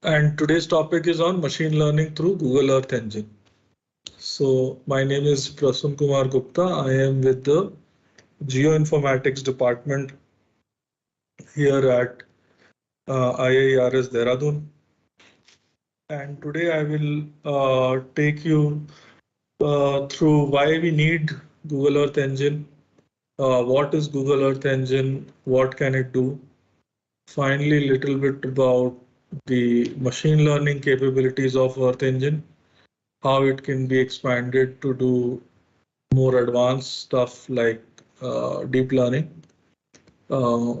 And today's topic is on machine learning through Google Earth Engine. So my name is Prasun Kumar Gupta. I am with the Geoinformatics department here at IIRS Dehradun. And today I will take you through why we need Google Earth Engine, what is Google Earth Engine, what can it do, finally a little bit about the machine learning capabilities of Earth Engine, how it can be expanded to do more advanced stuff like deep learning, uh,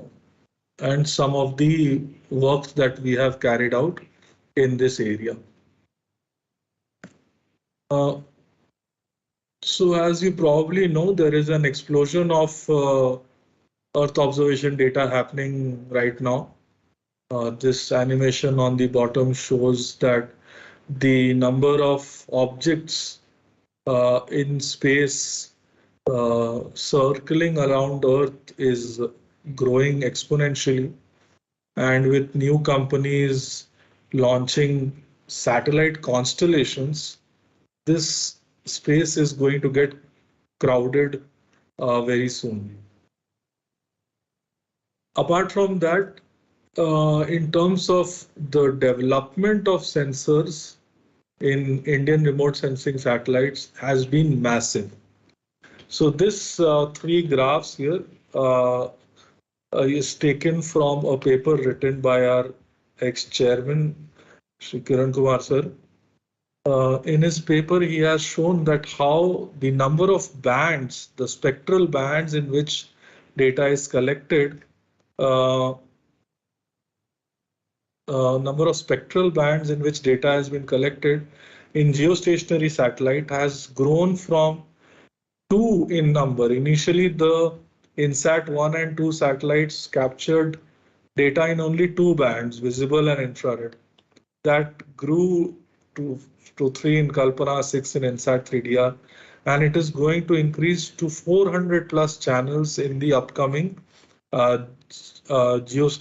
and some of the works that we have carried out in this area. Uh, so as you probably know, there is an explosion of Earth observation data happening right now. This animation on the bottom shows that the number of objects in space circling around Earth is growing exponentially. And with new companies launching satellite constellations, this space is going to get crowded very soon. Apart from that, in terms of the development of sensors in Indian remote sensing satellites has been massive. So this three graphs here is taken from a paper written by our ex-chairman, Shri Kiran Kumar sir. In his paper, he has shown that how the number of bands, the spectral bands in which data is collected, uh, number of spectral bands in which data has been collected in geostationary satellite has grown from 2 in number. Initially, the INSAT 1 and 2 satellites captured data in only 2 bands, visible and infrared. That grew to 3 in Kalpana, 6 in INSAT 3DR, and it is going to increase to 400 plus channels in the upcoming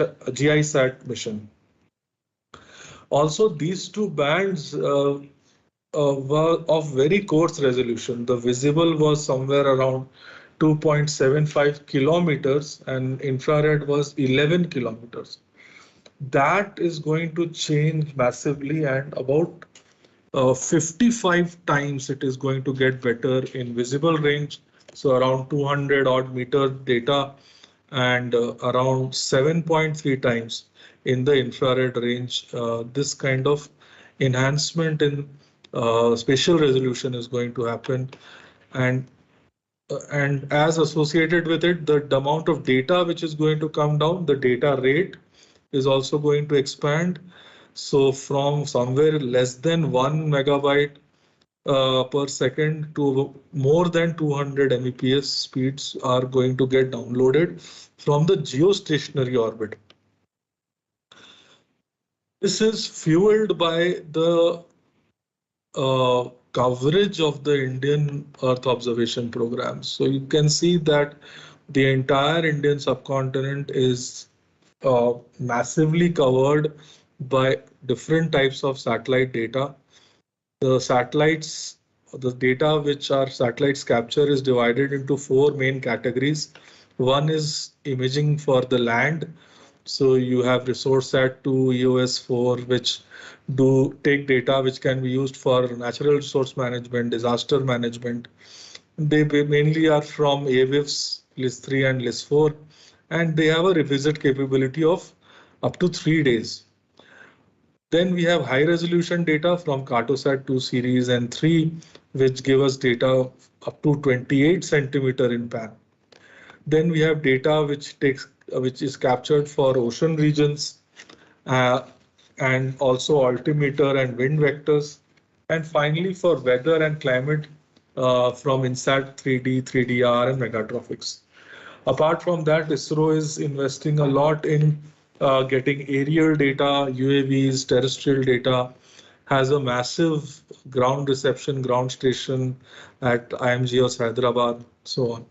GISAT mission. Also, these two bands were of very coarse resolution. The visible was somewhere around 2.75 kilometers and infrared was 11 kilometers. That is going to change massively, and about 55 times it is going to get better in visible range. So around 200 odd meter data and around 7.3 times in the infrared range. This kind of enhancement in spatial resolution is going to happen, and as associated with it, the amount of data which is going to come down, the data rate is also going to expand. So from somewhere less than 1 megabyte per second to more than 200 Mbps speeds are going to get downloaded from the geostationary orbit. This is fueled by the coverage of the Indian Earth observation program. So you can see that the entire Indian subcontinent is massively covered by different types of satellite data. The satellites, the data which our satellites capture is divided into 4 main categories. One is imaging for the land. So you have ResourceSat-2, EOS-4, which do take data which can be used for natural resource management, disaster management. They mainly are from AWIFS, LIS-3 and LIS-4, and they have a revisit capability of up to 3 days. Then we have high resolution data from Cartosat 2 series and 3, which give us data up to 28 centimeter in pan. Then we have data which is captured for ocean regions and also altimeter and wind vectors. And finally for weather and climate from INSAT 3D, 3DR and megatrophics. Apart from that, ISRO is investing a lot in getting aerial data, UAVs, terrestrial data, has a massive ground reception ground station at IMGS Hyderabad, so on.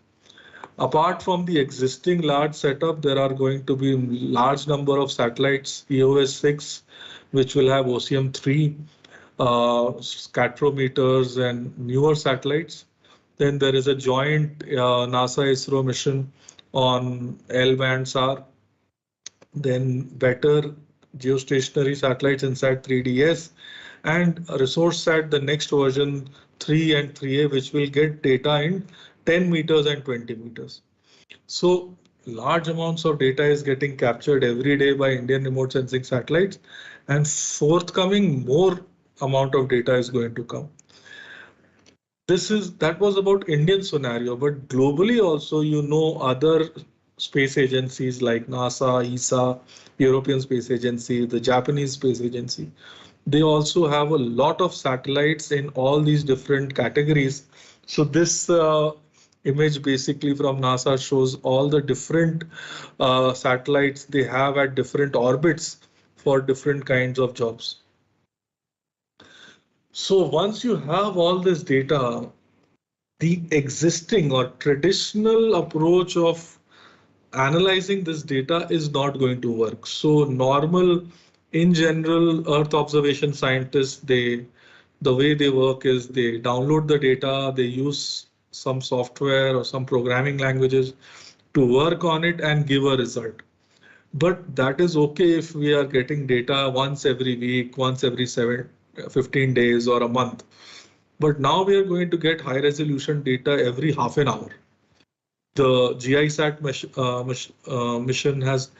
Apart from the existing large setup, there are going to be large number of satellites, EOS 6, which will have OCM 3, scatterometers and newer satellites. Then there is a joint NASA ISRO mission on L-band SAR. Then better geostationary satellites inside 3DS, and ResourceSat, the next version 3 and 3A, which will get data in 10 meters and 20 meters. So large amounts of data is getting captured every day by Indian remote sensing satellites, and forthcoming more amount of data is going to come. That was about Indian scenario, but globally also, other space agencies like NASA, ESA, European Space Agency, the Japanese Space Agency, they also have a lot of satellites in all these different categories. So this image basically from NASA shows all the different satellites they have at different orbits for different kinds of jobs. So once you have all this data, the existing or traditional approach of analyzing this data is not going to work. So normal, in general, Earth observation scientists, the way they work is they download the data, they use some software or some programming languages to work on it and give a result. But that is okay if we are getting data once every week, once every 15 days or a month. But now we are going to get high resolution data every half an hour. The GISAT mission has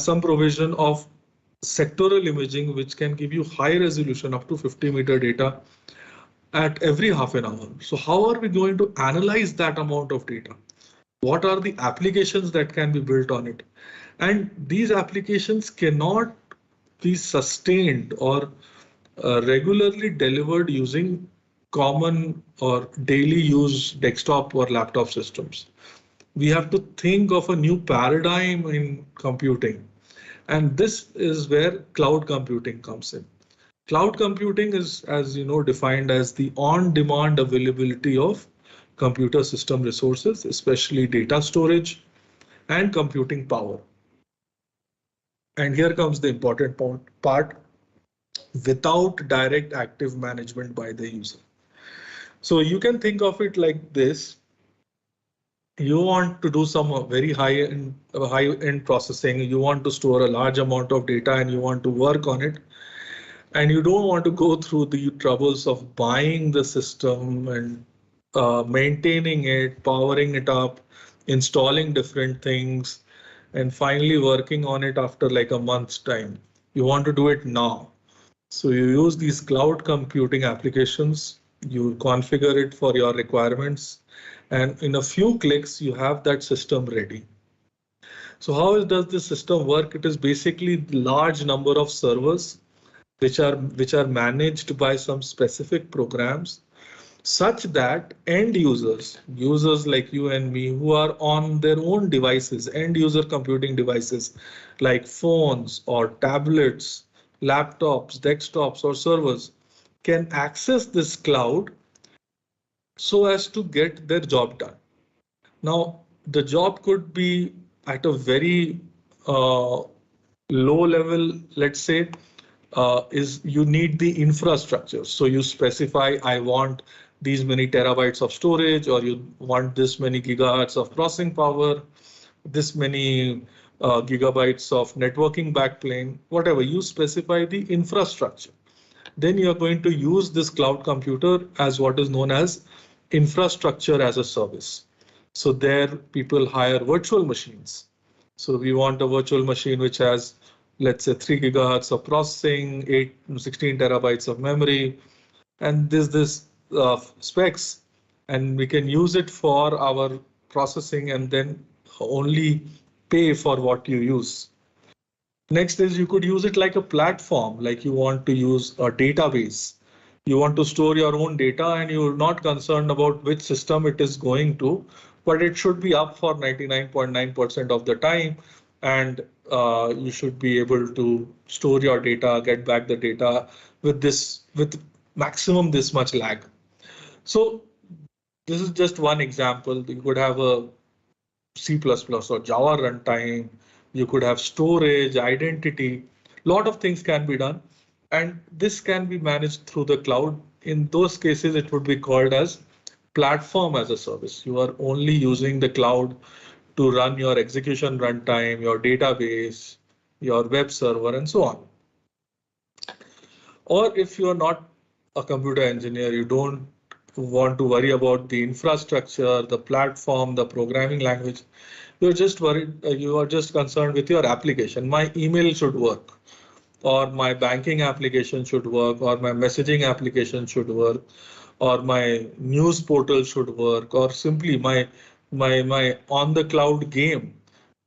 some provision of sectoral imaging, which can give you high resolution up to 50-meter data at every half an hour. So how are we going to analyze that amount of data? What are the applications that can be built on it? And these applications cannot be sustained or regularly delivered using common or daily use desktop or laptop systems. We have to think of a new paradigm in computing. And this is where cloud computing comes in. Cloud computing is, as you know, defined as the on-demand availability of computer system resources, especially data storage and computing power. And here comes the important part, without direct active management by the user. So you can think of it like this. You want to do some very high-end processing. You want to store a large amount of data and you want to work on it. And you don't want to go through the troubles of buying the system and maintaining it, powering it up, installing different things, and finally working on it after like a month's time. You want to do it now. So you use these cloud computing applications, you configure it for your requirements, and in a few clicks, you have that system ready. So how does this system work? It is basically the large number of servers which are managed by some specific programs, such that end users like you and me, who are on their own devices, end user computing devices like phones or tablets, laptops, desktops, or servers, can access this cloud so as to get their job done. Now, the job could be at a very low level, let's say, is you need the infrastructure. So you specify, I want these many terabytes of storage, or you want this many gigahertz of processing power, this many gigabytes of networking backplane, whatever, you specify the infrastructure. Then you are going to use this cloud computer as what is known as infrastructure as a service. So there people hire virtual machines. So we want a virtual machine which has, let's say, 3 gigahertz of processing, 16 terabytes of memory, and this specs, and we can use it for our processing and then only pay for what you use. Next is you could use it like a platform, like you want to use a database. You want to store your own data and you're not concerned about which system it is going to, but it should be up for 99.9% of the time. And you should be able to store your data, get back the data with maximum this much lag. So this is just one example. You could have a C++ or Java runtime. You could have storage, identity. Lot of things can be done. And this can be managed through the cloud. In those cases, it would be called as platform as a service. You are only using the cloud to run your execution runtime, your database, your web server, and so on. Or if you are not a computer engineer, you don't want to worry about the infrastructure, the platform, the programming language. You're just worried, you are just concerned with your application. My email should work, or my banking application should work, or my messaging application should work, or my news portal should work, or simply my on the cloud game.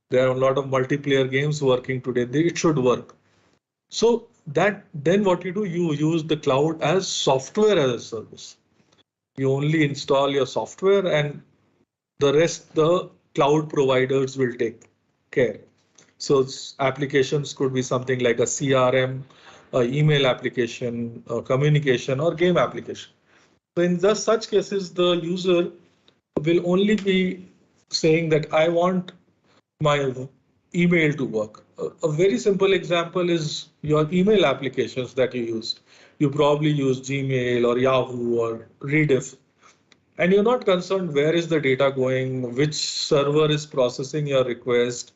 There are a lot of multiplayer games working today. It should work. So that then what you do, you use the cloud as software as a service. You only install your software and the rest the cloud providers will take care. So applications could be something like a CRM, a email application, a communication or game application. So in such cases, the user will only be saying that I want my email to work. A very simple example is your email applications that you use. You probably use Gmail or Yahoo or Rediff, and you're not concerned where is the data going, which server is processing your request,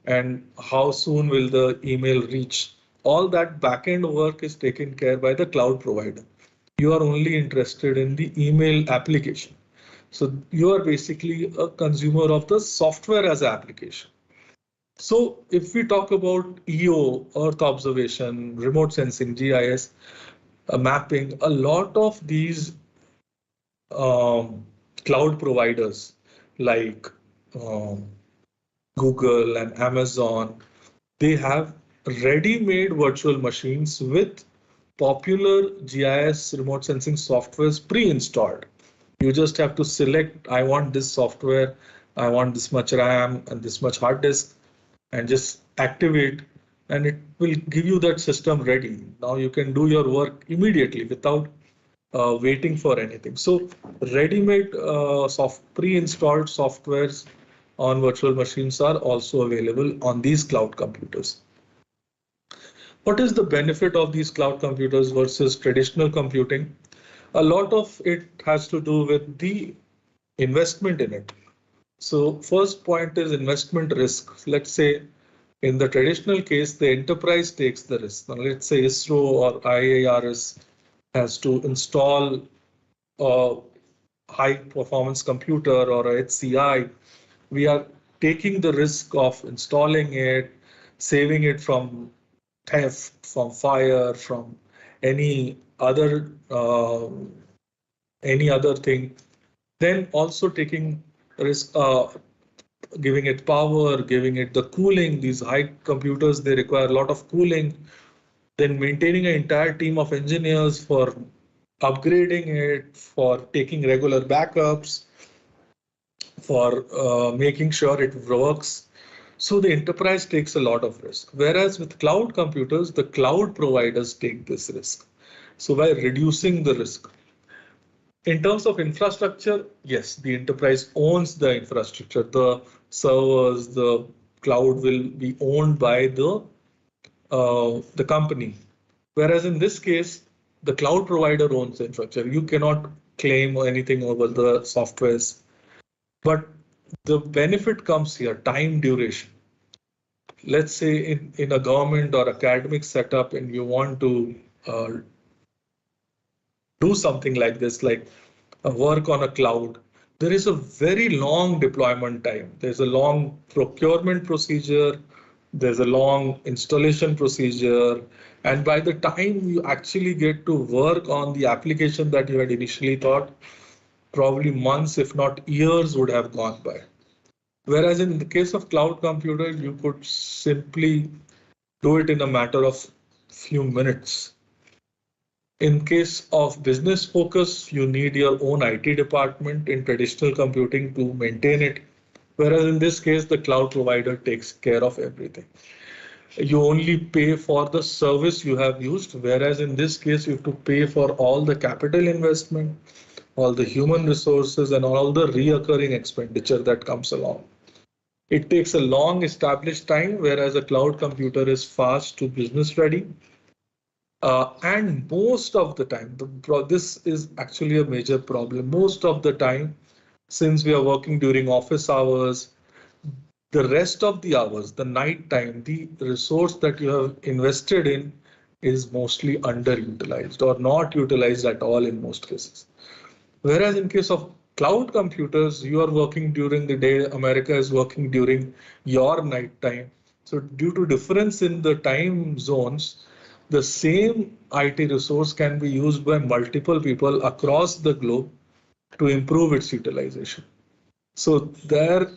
and how soon will the email reach. All that backend work is taken care by the cloud provider. You are only interested in the email application. So you are basically a consumer of the software as an application. So if we talk about EO, Earth observation, remote sensing, GIS, mapping, a lot of these cloud providers like um, Google and Amazon, they have ready-made virtual machines with popular GIS remote sensing softwares pre-installed. You just have to select, I want this software, I want this much RAM and this much hard disk, and just activate, and it will give you that system ready. Now you can do your work immediately without waiting for anything. So ready-made pre-installed softwares on virtual machines are also available on these cloud computers. What is the benefit of these cloud computers versus traditional computing? A lot of it has to do with the investment in it. So first point is investment risk. Let's say in the traditional case, the enterprise takes the risk. Now, let's say ISRO or IIRS has to install a high performance computer or a HCI. We are taking the risk of installing it, saving it from theft, from fire, from any other thing. Then also taking risk, giving it power, giving it the cooling. These high computers, they require a lot of cooling. Then maintaining an entire team of engineers for upgrading it, for taking regular backups, for making sure it works. So the enterprise takes a lot of risk. Whereas with cloud computers, the cloud providers take this risk. So by reducing the risk. In terms of infrastructure, yes, the enterprise owns the infrastructure. The servers, the cloud will be owned by the company. Whereas in this case, the cloud provider owns the infrastructure. You cannot claim anything over the softwares. But the benefit comes here, time duration. Let's say in a government or academic setup and you want to do something like this, like work on a cloud, there is a very long deployment time. There's a long procurement procedure. There's a long installation procedure. And by the time you actually get to work on the application that you had initially thought, probably months, if not years, would have gone by. Whereas in the case of cloud computer, you could simply do it in a matter of few minutes. In case of business focus, you need your own IT department in traditional computing to maintain it. Whereas in this case, the cloud provider takes care of everything. You only pay for the service you have used, whereas in this case, you have to pay for all the capital investment, all the human resources, and all the reoccurring expenditure that comes along. It takes a long established time, whereas a cloud computer is fast to business ready. And most of the time, this is actually a major problem. Most of the time, since we are working during office hours, the rest of the hours, the night time, the resource that you have invested in is mostly underutilized or not utilized at all in most cases. Whereas in case of cloud computers, you are working during the day, America is working during your night time. So due to difference in the time zones, the same IT resource can be used by multiple people across the globe to improve its utilization. So there,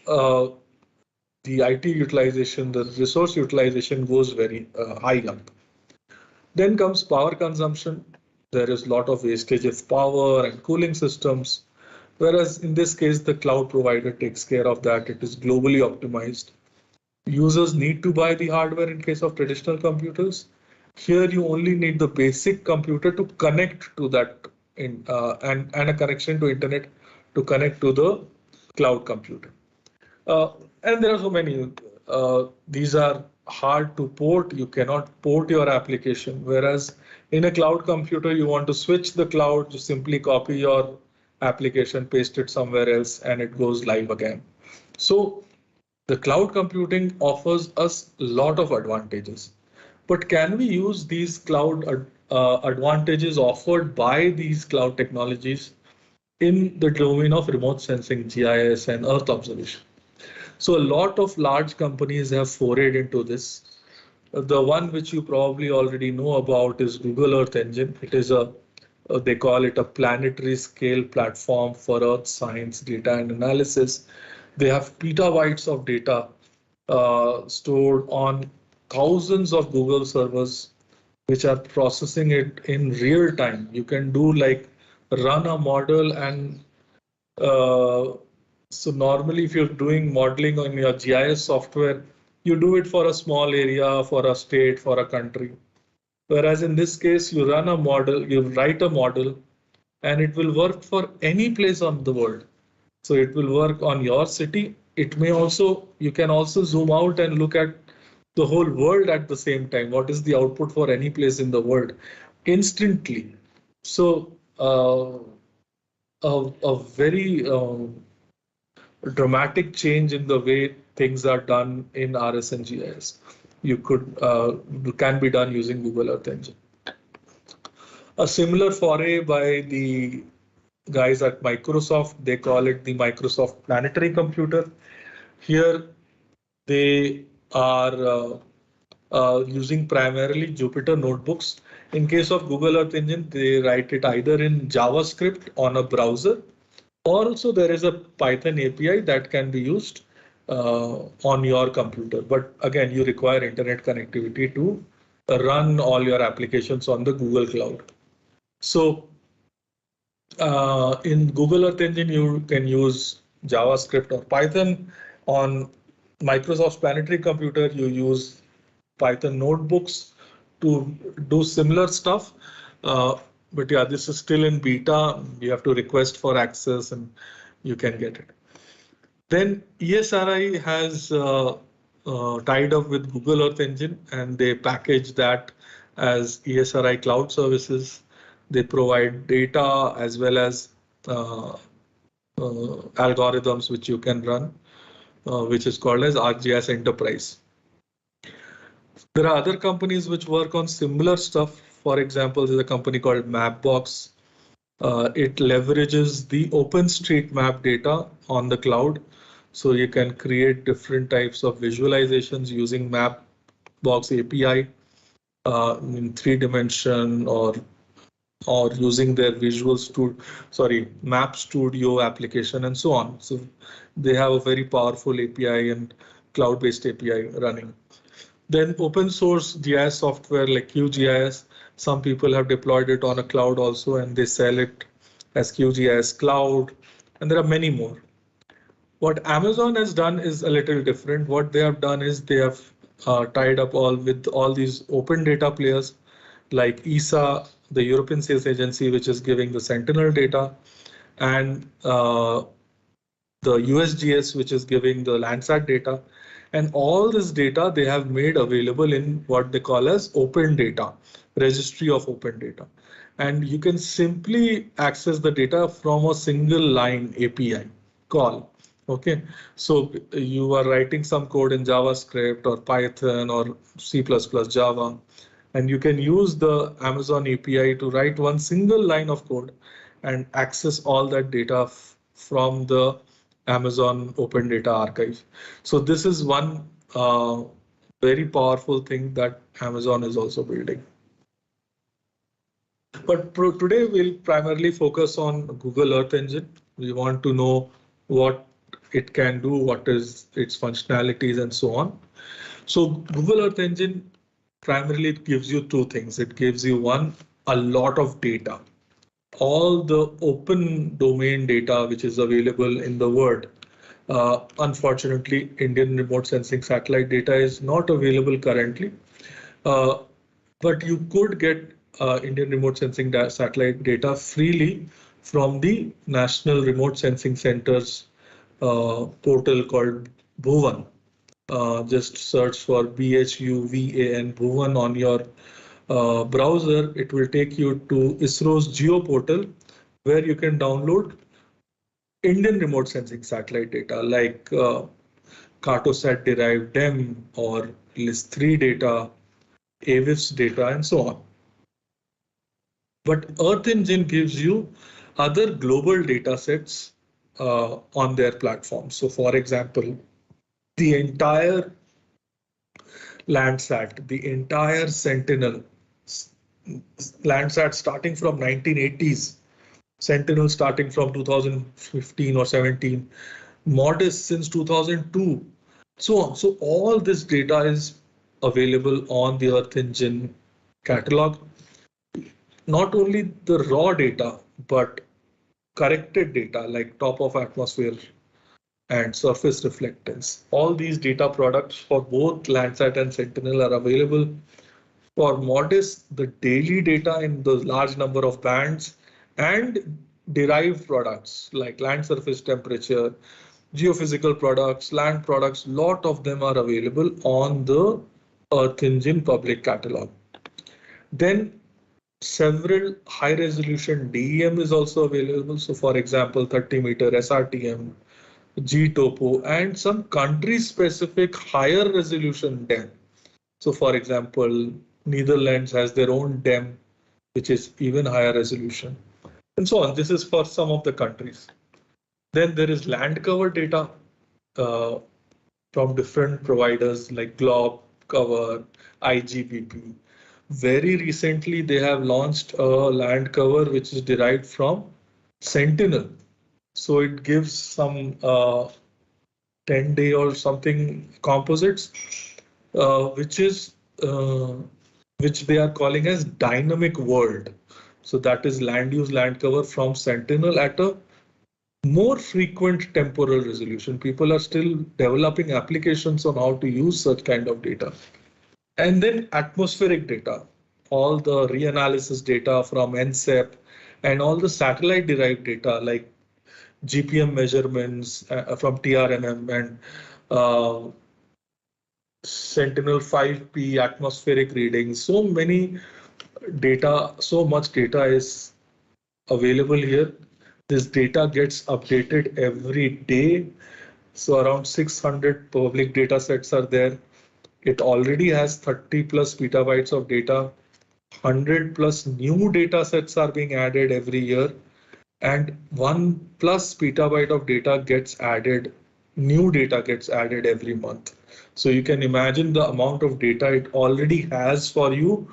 uh, the IT utilization, the resource utilization goes very high up. Then comes power consumption. There is a lot of wastage of power and cooling systems. Whereas in this case, the cloud provider takes care of that. It is globally optimized. Users need to buy the hardware in case of traditional computers. Here you only need the basic computer to connect to that and a connection to internet to connect to the cloud computer. Uh, and there are so many. These are hard to port. You cannot port your application. Whereas in a cloud computer, you want to switch the cloud, you simply copy your application, paste it somewhere else, and it goes live again. So the cloud computing offers us a lot of advantages. But can we use these cloud advantages offered by these cloud technologies in the domain of remote sensing, GIS, and Earth observation? So a lot of large companies have forayed into this. The one which you probably already know about is Google Earth Engine. It is they call it a planetary scale platform for Earth science, data and analysis. They have petabytes of data stored on thousands of Google servers, which are processing it in real time. You can do like run a model and uh, so normally if you're doing modeling on your GIS software, you do it for a small area, for a state, for a country. Whereas in this case, you run a model, you write a model, and it will work for any place on the world. So it will work on your city. It may also, you can also zoom out and look at the whole world at the same time. What is the output for any place in the world instantly? So a very dramatic change in the way things are done in RS and GIS. You can be done using Google Earth Engine. A similar foray by the guys at Microsoft, they call it the Microsoft Planetary Computer. Here they are using primarily Jupyter notebooks. In case of Google Earth Engine, they write it either in JavaScript on a browser. Also, there is a Python API that can be used on your computer. But again, you require internet connectivity to run all your applications on the Google Cloud. So in Google Earth Engine, you can use JavaScript or Python. On Microsoft's Planetary Computer, you use Python notebooks to do similar stuff. But yeah, this is still in beta. You have to request for access and you can get it. Then ESRI has tied up with Google Earth Engine and they package that as ESRI Cloud Services. They provide data as well as algorithms which you can run, which is called as ArcGIS Enterprise. There are other companies which work on similar stuff. For example, there's a company called Mapbox. It leverages the OpenStreetMap data on the cloud. So you can create different types of visualizations using Mapbox API in 3D or using their Map Studio application and so on. So they have a very powerful API and cloud-based API running. Then open source GIS software like QGIS, some people have deployed it on a cloud also and they sell it as QGIS Cloud, and there are many more. What Amazon has done is a little different. What they have done is they have tied up with all these open data players like ESA, the European Space Agency, which is giving the Sentinel data, and the USGS, which is giving the Landsat data. And all this data they have made available in what they call as open data, registry of open data. And you can simply access the data from a single line API call. Okay, so you are writing some code in JavaScript or Python or C++ Java, and you can use the Amazon API to write one single line of code and access all that data from the Amazon Open Data Archive. So this is one very powerful thing that Amazon is also building. But today we'll primarily focus on Google Earth Engine. We want to know what it can do, what is its functionalities, and so on. So Google Earth Engine primarily gives you two things. It gives you one, a lot of data. All the open domain data which is available in the world. Unfortunately, Indian remote sensing satellite data is not available currently, but you could get Indian remote sensing satellite data freely from the National Remote Sensing Center's portal called Bhuvan. Just search for BHUVAN Bhuvan on your browser. It will take you to ISRO's Geo portal, where you can download Indian remote sensing satellite data like Cartosat derived DEM or LIS3 data, AWIFS data, and so on. But Earth Engine gives you other global data sets on their platform. So for example, the entire Landsat, the entire Sentinel, Landsat starting from 1980s, Sentinel starting from 2015 or 17, MODIS since 2002, so on. So all this data is available on the Earth Engine catalog. Not only the raw data, but corrected data like top of atmosphere and surface reflectance. All these data products for both Landsat and Sentinel are available. For MODIS, the daily data in the large number of bands and derived products like land surface temperature, geophysical products, land products, lot of them are available on the Earth Engine public catalog. Then several high resolution DEM is also available. So for example, 30-meter SRTM, GTOPO, and some country specific higher resolution DEM. So for example, Netherlands has their own DEM, which is even higher resolution, and so on. This is for some of the countries. Then there is land cover data from different providers like Glob, Cover, IGBP. Very recently, they have launched a land cover which is derived from Sentinel. So it gives some 10-day or something composites, which they are calling as dynamic world. So that is land use land cover from Sentinel at a more frequent temporal resolution. People are still developing applications on how to use such kind of data. And then atmospheric data, all the reanalysis data from NCEP and all the satellite derived data like GPM measurements from TRMM and Sentinel 5P atmospheric readings. So many data, so much data is available here. This data gets updated every day. So around 600 public data sets are there. It already has 30 plus petabytes of data. 100 plus new data sets are being added every year. And 1+ petabyte of data gets added, new data gets added every month. So you can imagine the amount of data it already has for you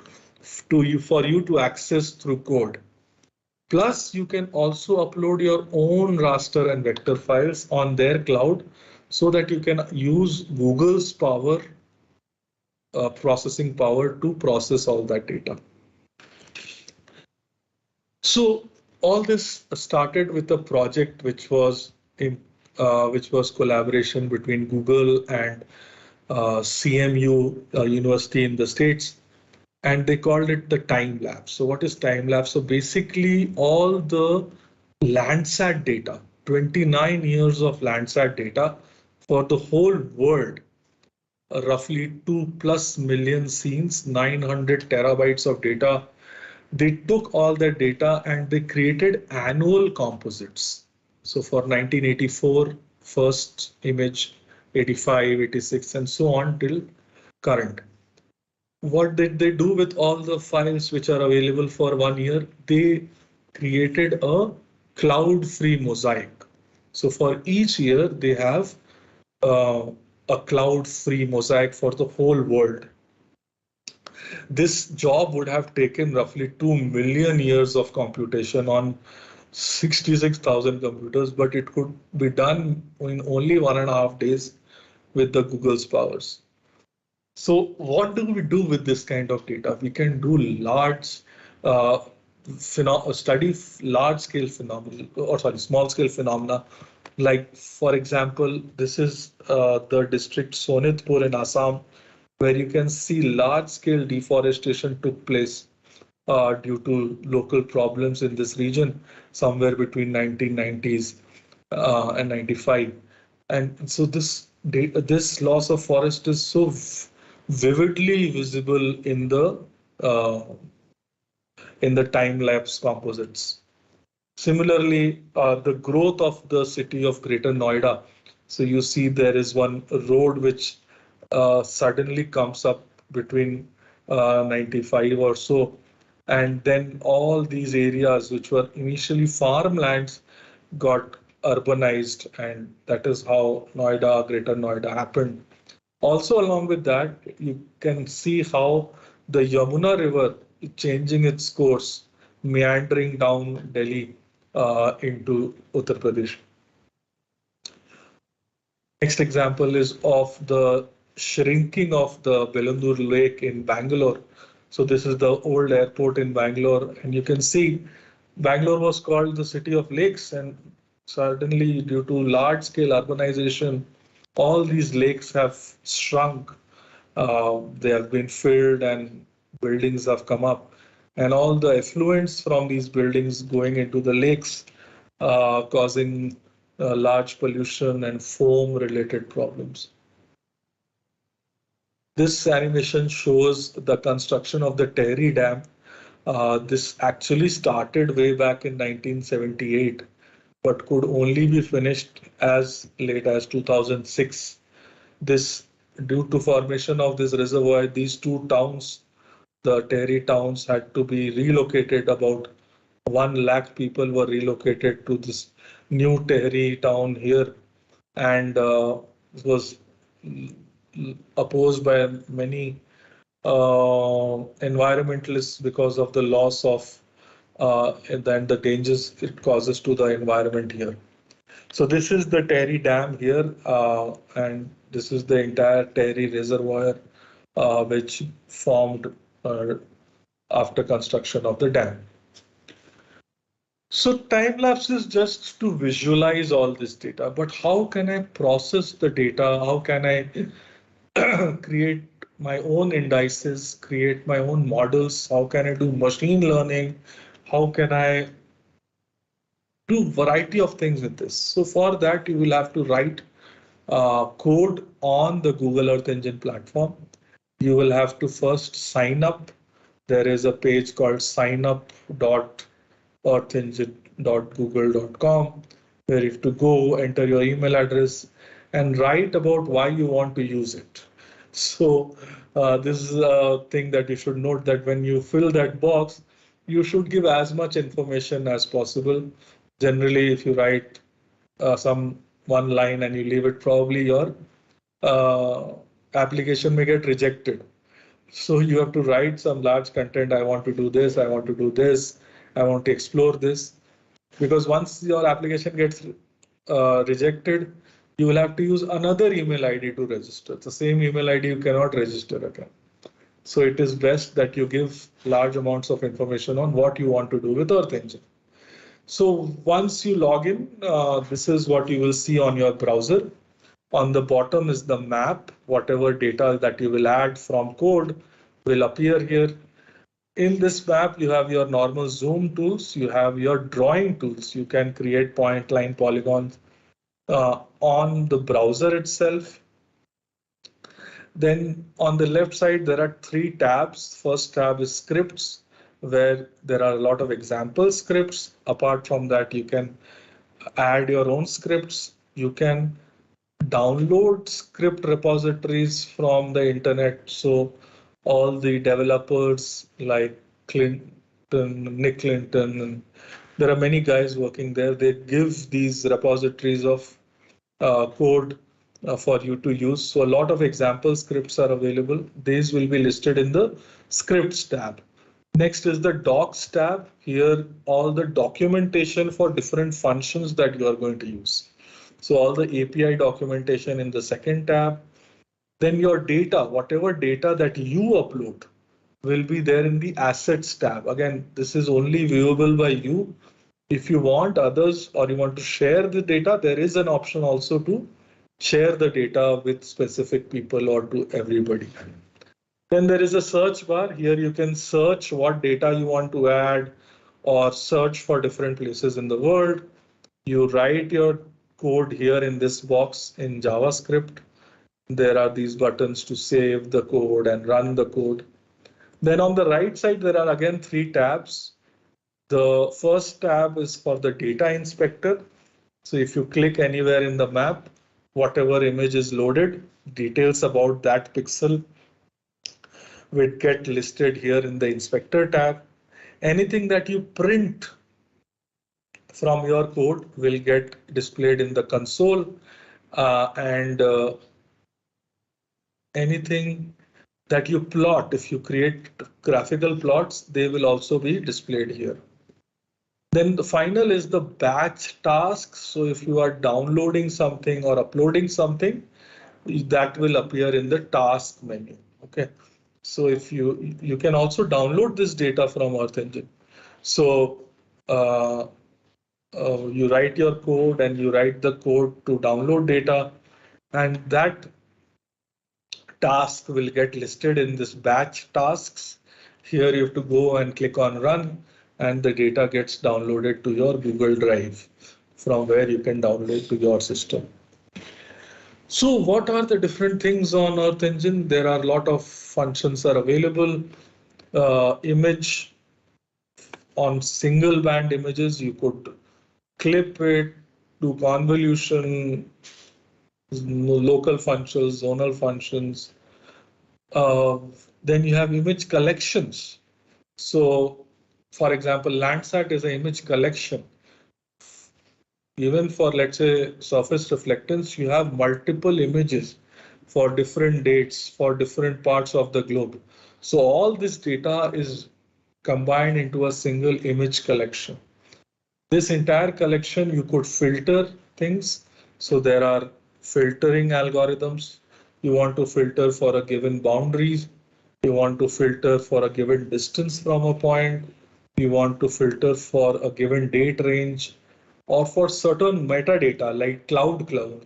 to access through code. Plus, you can also upload your own raster and vector files on their cloud so that you can use Google's power, processing power to process all that data. So all this started with a project which was collaboration between Google and CMU University in the States, and they called it the time lapse. So what is time lapse? So basically all the Landsat data 29 years of Landsat data for the whole world, roughly 2+ million scenes, 900 terabytes of data. They took all that data and they created annual composites. So for 1984, first image, 85, 86, and so on till current. What did they do with all the files which are available for 1 year? They created a cloud-free mosaic. So for each year, they have uh, a cloud-free mosaic for the whole world. This job would have taken roughly 2 million years of computation on 66,000 computers, but it could be done in only 1.5 days with the Google's powers. So what do we do with this kind of data? We can do large uh, study large scale phenomena, or sorry, small scale phenomena. Like for example, this is the district Sonitpur in Assam, where you can see large scale deforestation took place due to local problems in this region somewhere between 1990s and 95. And so this loss of forest is so vividly visible uh, in the time lapse composites. Similarly, the growth of the city of Greater Noida. So you see there is one road which suddenly comes up between 95 or so, and then all these areas which were initially farmlands got urbanized, and that is how Noida, Greater Noida happened. Also, along with that, you can see how the Yamuna River is changing its course, meandering down Delhi into Uttar Pradesh. Next example is of the shrinking of the Bellandur Lake in Bangalore. So this is the old airport in Bangalore, and you can see Bangalore was called the city of lakes, and suddenly due to large scale urbanization, all these lakes have shrunk. They have been filled and buildings have come up, and all the effluents from these buildings going into the lakes, causing large pollution and foam related problems. This animation shows the construction of the Tehri Dam. This actually started way back in 1978, but could only be finished as late as 2006. This, due to formation of this reservoir, these two towns, the Tehri towns, had to be relocated. About 1 lakh people were relocated to this new Tehri town here, and it was opposed by many environmentalists because of the loss of and the dangers it causes to the environment here. So this is the Tehri Dam here, and this is the entire Tehri Reservoir, which formed after construction of the dam. So time lapse is just to visualize all this data, but how can I process the data? How can I create my own indices, create my own models? How can I do machine learning? How can I do variety of things with this? So for that, you will have to write code on the Google Earth Engine platform. You will have to first sign up. There is a page called signup.earthengine.google.com, where you have to go, enter your email address, and write about why you want to use it. So this is a thing that you should note, that when you fill that box, you should give as much information as possible. Generally, if you write some one line and you leave it, probably your application may get rejected. So you have to write some large content. I want to do this, I want to do this, I want to explore this. Because once your application gets rejected, you will have to use another email ID to register. It's the same email ID, you cannot register again. So it is best that you give large amounts of information on what you want to do with Earth Engine. So once you log in, this is what you will see on your browser. On the bottom is the map. Whatever data that you will add from code will appear here. In this map, you have your normal zoom tools, you have your drawing tools. You can create point, line, polygons on the browser itself. Then on the left side, there are three tabs. First tab is scripts, where there are a lot of example scripts. Apart from that, you can add your own scripts. You can download script repositories from the internet. So all the developers like Nick Clinton, and there are many guys working there. They give these repositories of code for you to use. So a lot of example scripts are available. These will be listed in the scripts tab. Next is the docs tab. Here, all the documentation for different functions that you are going to use. So all the API documentation in the second tab. Then your data, whatever data that you upload will be there in the assets tab. Again, this is only viewable by you. If you want others or you want to share the data, there is an option also to share the data with specific people or to everybody. Then there is a search bar. Here you can search what data you want to add or search for different places in the world. You write your code here in this box in JavaScript. There are these buttons to save the code and run the code. Then on the right side, there are again three tabs. The first tab is for the data inspector. So if you click anywhere in the map, whatever image is loaded, details about that pixel will get listed here in the inspector tab. Anything that you print from your code will get displayed in the console, and anything that you plot, if you create graphical plots, they will also be displayed here. Then the final is the batch tasks. So if you are downloading something or uploading something, that will appear in the task menu. Okay. So if you can also download this data from Earth Engine. So you write your code and you write the code to download data, and that task will get listed in this batch tasks. Here you have to go and click on run, and the data gets downloaded to your Google Drive, from where you can download to your system. So what are the different things on Earth Engine? There are a lot of functions are available. Image on single band images, you could clip it, do convolution, local functions, zonal functions. Then you have image collections. So for example, Landsat is an image collection. Even for, let's say, surface reflectance, you have multiple images for different dates, for different parts of the globe. So all this data is combined into a single image collection. This entire collection, you could filter things. So there are filtering algorithms. You want to filter for a given boundaries. You want to filter for a given distance from a point. You want to filter for a given date range, or for certain metadata like cloud cover.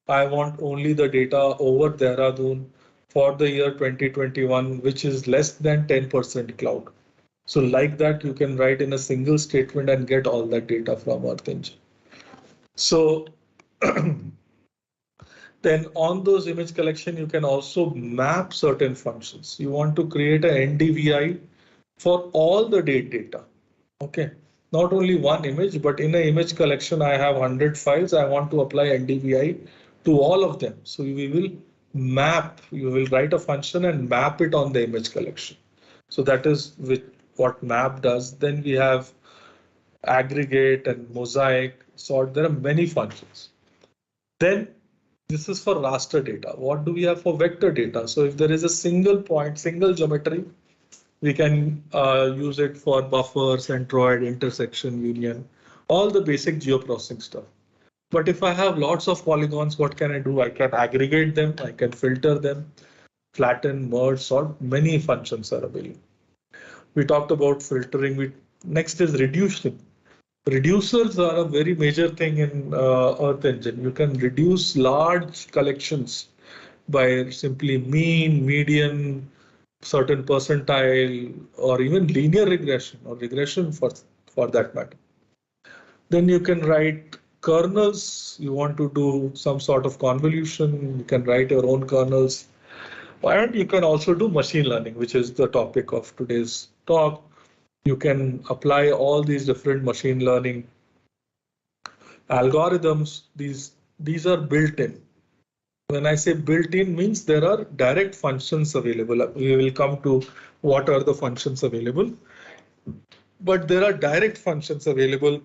I want only the data over Dehradun for the year 2021, which is less than 10% cloud. So like that, you can write in a single statement and get all that data from Earth Engine. So then on those image collection, you can also map certain functions. You want to create an NDVI for all the date data. Okay, not only one image, but in an image collection, I have 100 files. I want to apply NDVI to all of them. So we will map, you will write a function and map it on the image collection. So that is what map does. Then we have aggregate and mosaic, sort. There are many functions. Then this is for raster data. What do we have for vector data? So if there is a single point, single geometry, we can use it for buffer, centroid, intersection, union, all the basic geoprocessing stuff. But if I have lots of polygons, what can I do? I can aggregate them, I can filter them, flatten, merge, sort. Many functions are available. We talked about filtering. Next is reducing. Reducers are a very major thing in Earth Engine. You can reduce large collections by simply mean, median, certain percentile, or even linear regression or regression for that matter. Then you can write kernels. You want to do some sort of convolution, you can write your own kernels. And you can also do machine learning, which is the topic of today's talk. You can apply all these different machine learning algorithms. These are built in. When I say built in, means there are direct functions available. We will come to what are the functions available, but there are direct functions available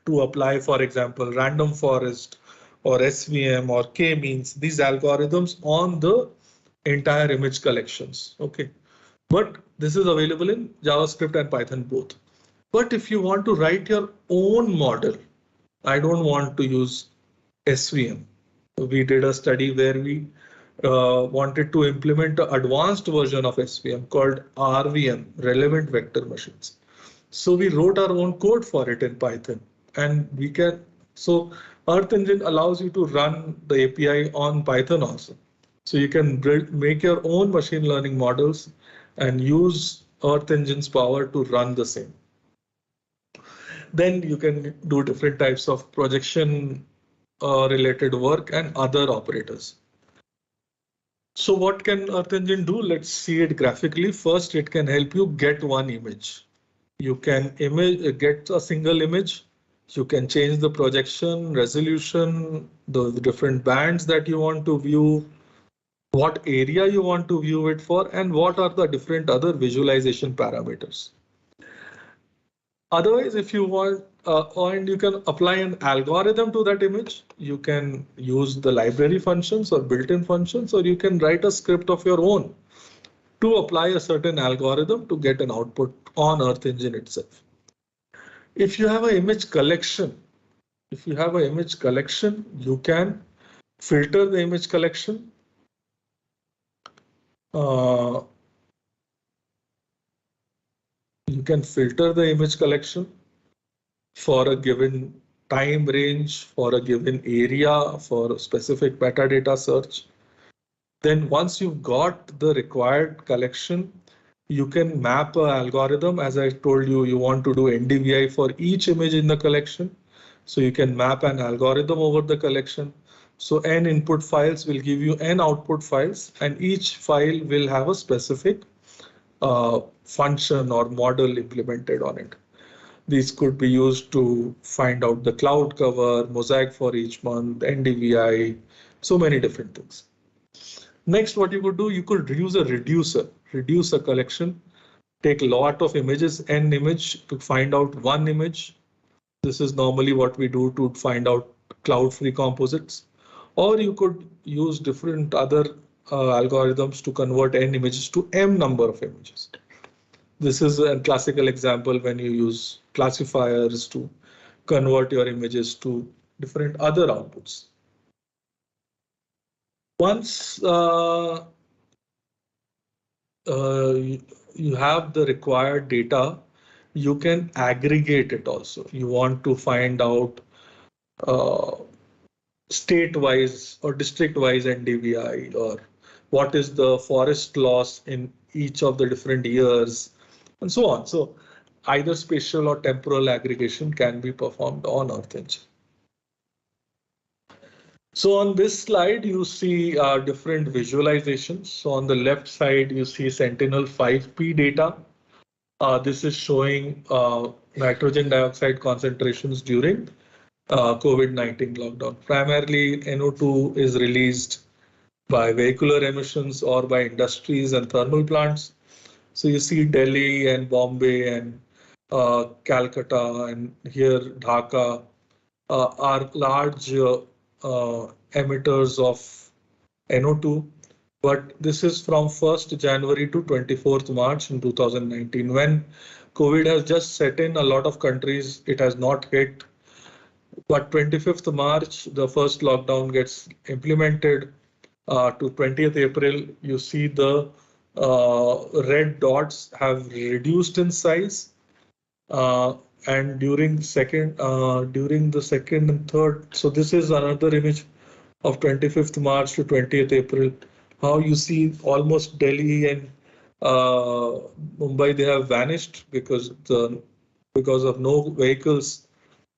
to apply, for example, random forest or SVM or k-means, these algorithms on the entire image collections. Okay, but this is available in JavaScript and Python both. But if you want to write your own model, I don't want to use SVM. We did a study where we wanted to implement an advanced version of SVM called RVM, Relevant Vector Machines. So we wrote our own code for it in Python, and we can, so Earth Engine allows you to run the API on Python also. So you can make your own machine learning models and use Earth Engine's power to run the same. Then you can do different types of projection related work and other operators. So what can Earth Engine do? Let's see it graphically. First, it can help you get one image. You can get a single image. You can change the projection, resolution, the different bands that you want to view, what area you want to view it for, and what are the different other visualization parameters. Otherwise, if you want, and you can apply an algorithm to that image, you can use the library functions or built-in functions, or you can write a script of your own to apply a certain algorithm to get an output on Earth Engine itself. If you have an image collection, you can filter the image collection. You can filter the image collection for a given time range, for a given area, for a specific metadata search. Then once you've got the required collection, you can map an algorithm. As I told you, you want to do NDVI for each image in the collection. So you can map an algorithm over the collection. So n input files will give you n output files, and each file will have a specific function or model implemented on it. These could be used to find out the cloud cover, mosaic for each month, NDVI, so many different things. Next, what you could do, you could use a reduce a collection, take a lot of images, n image to find out one image. This is normally what we do to find out cloud-free composites. Or you could use different other algorithms to convert n images to m number of images. This is a classical example when you use classifiers to convert your images to different other outputs. Once you have the required data, you can aggregate it also. You want to find out state-wise or district-wise NDVI, or what is the forest loss in each of the different years, and so on. So either spatial or temporal aggregation can be performed on Earth Engine. So on this slide, you see different visualizations. So on the left side, you see Sentinel-5P data. This is showing nitrogen dioxide concentrations during COVID-19 lockdown. Primarily, NO2 is released by vehicular emissions or by industries and thermal plants. So you see Delhi and Bombay and Calcutta and here Dhaka are large emitters of NO2. But this is from 1st January to 24th March in 2019. When COVID has just set in, a lot of countries it has not hit. But 25th March, the first lockdown gets implemented. To 20th April, you see the red dots have reduced in size. And during the second and third, so this is another image of 25th March to 20th April, how you see almost Delhi and Mumbai, they have vanished because of no vehicles.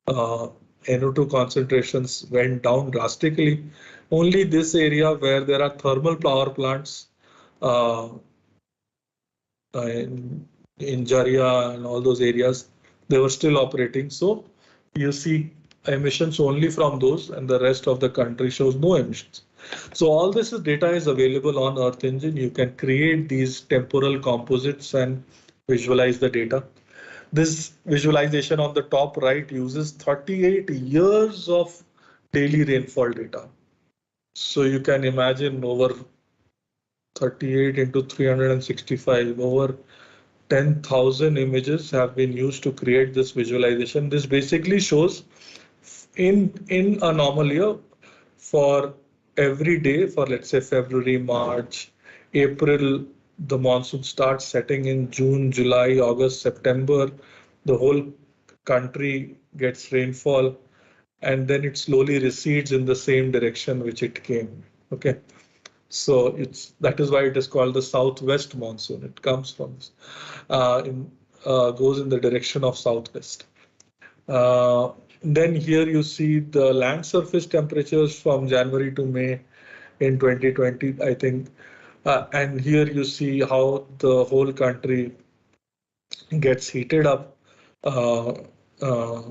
Uh, NO2 concentrations went down drastically. Only this area where there are thermal power plants uh, in Jaria and all those areas, they were still operating. So you see emissions only from those, and the rest of the country shows no emissions. So all this data is available on Earth Engine. You can create these temporal composites and visualize the data. This visualization on the top right uses 38 years of daily rainfall data. So you can imagine over 38 into 365, over 10,000 images have been used to create this visualization. This basically shows in a normal year for every day for, let's say, February, March, April, the monsoon starts setting in June, July, August, September. The whole country gets rainfall and then it slowly recedes in the same direction which it came. Okay. So that is why it is called the southwest monsoon. It comes from goes in the direction of southwest. Then here you see the land surface temperatures from January to May in 2020, I think. And here you see how the whole country gets heated up uh, uh,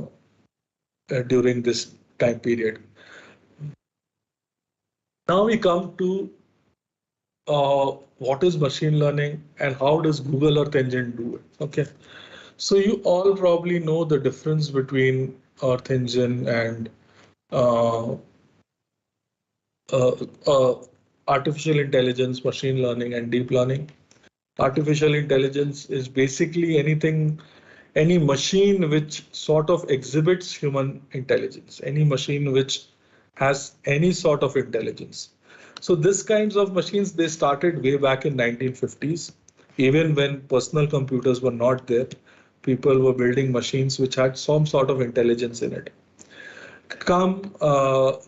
during this time period. Now we come to what is machine learning and how does Google Earth Engine do it? Okay, so you all probably know the difference between Earth Engine and uh, uh, uh, artificial intelligence, machine learning, and deep learning. Artificial intelligence is basically any machine which sort of exhibits human intelligence, any machine which has any sort of intelligence. So this kinds of machines, they started way back in 1950s. Even when personal computers were not there, people were building machines which had some sort of intelligence in it. Come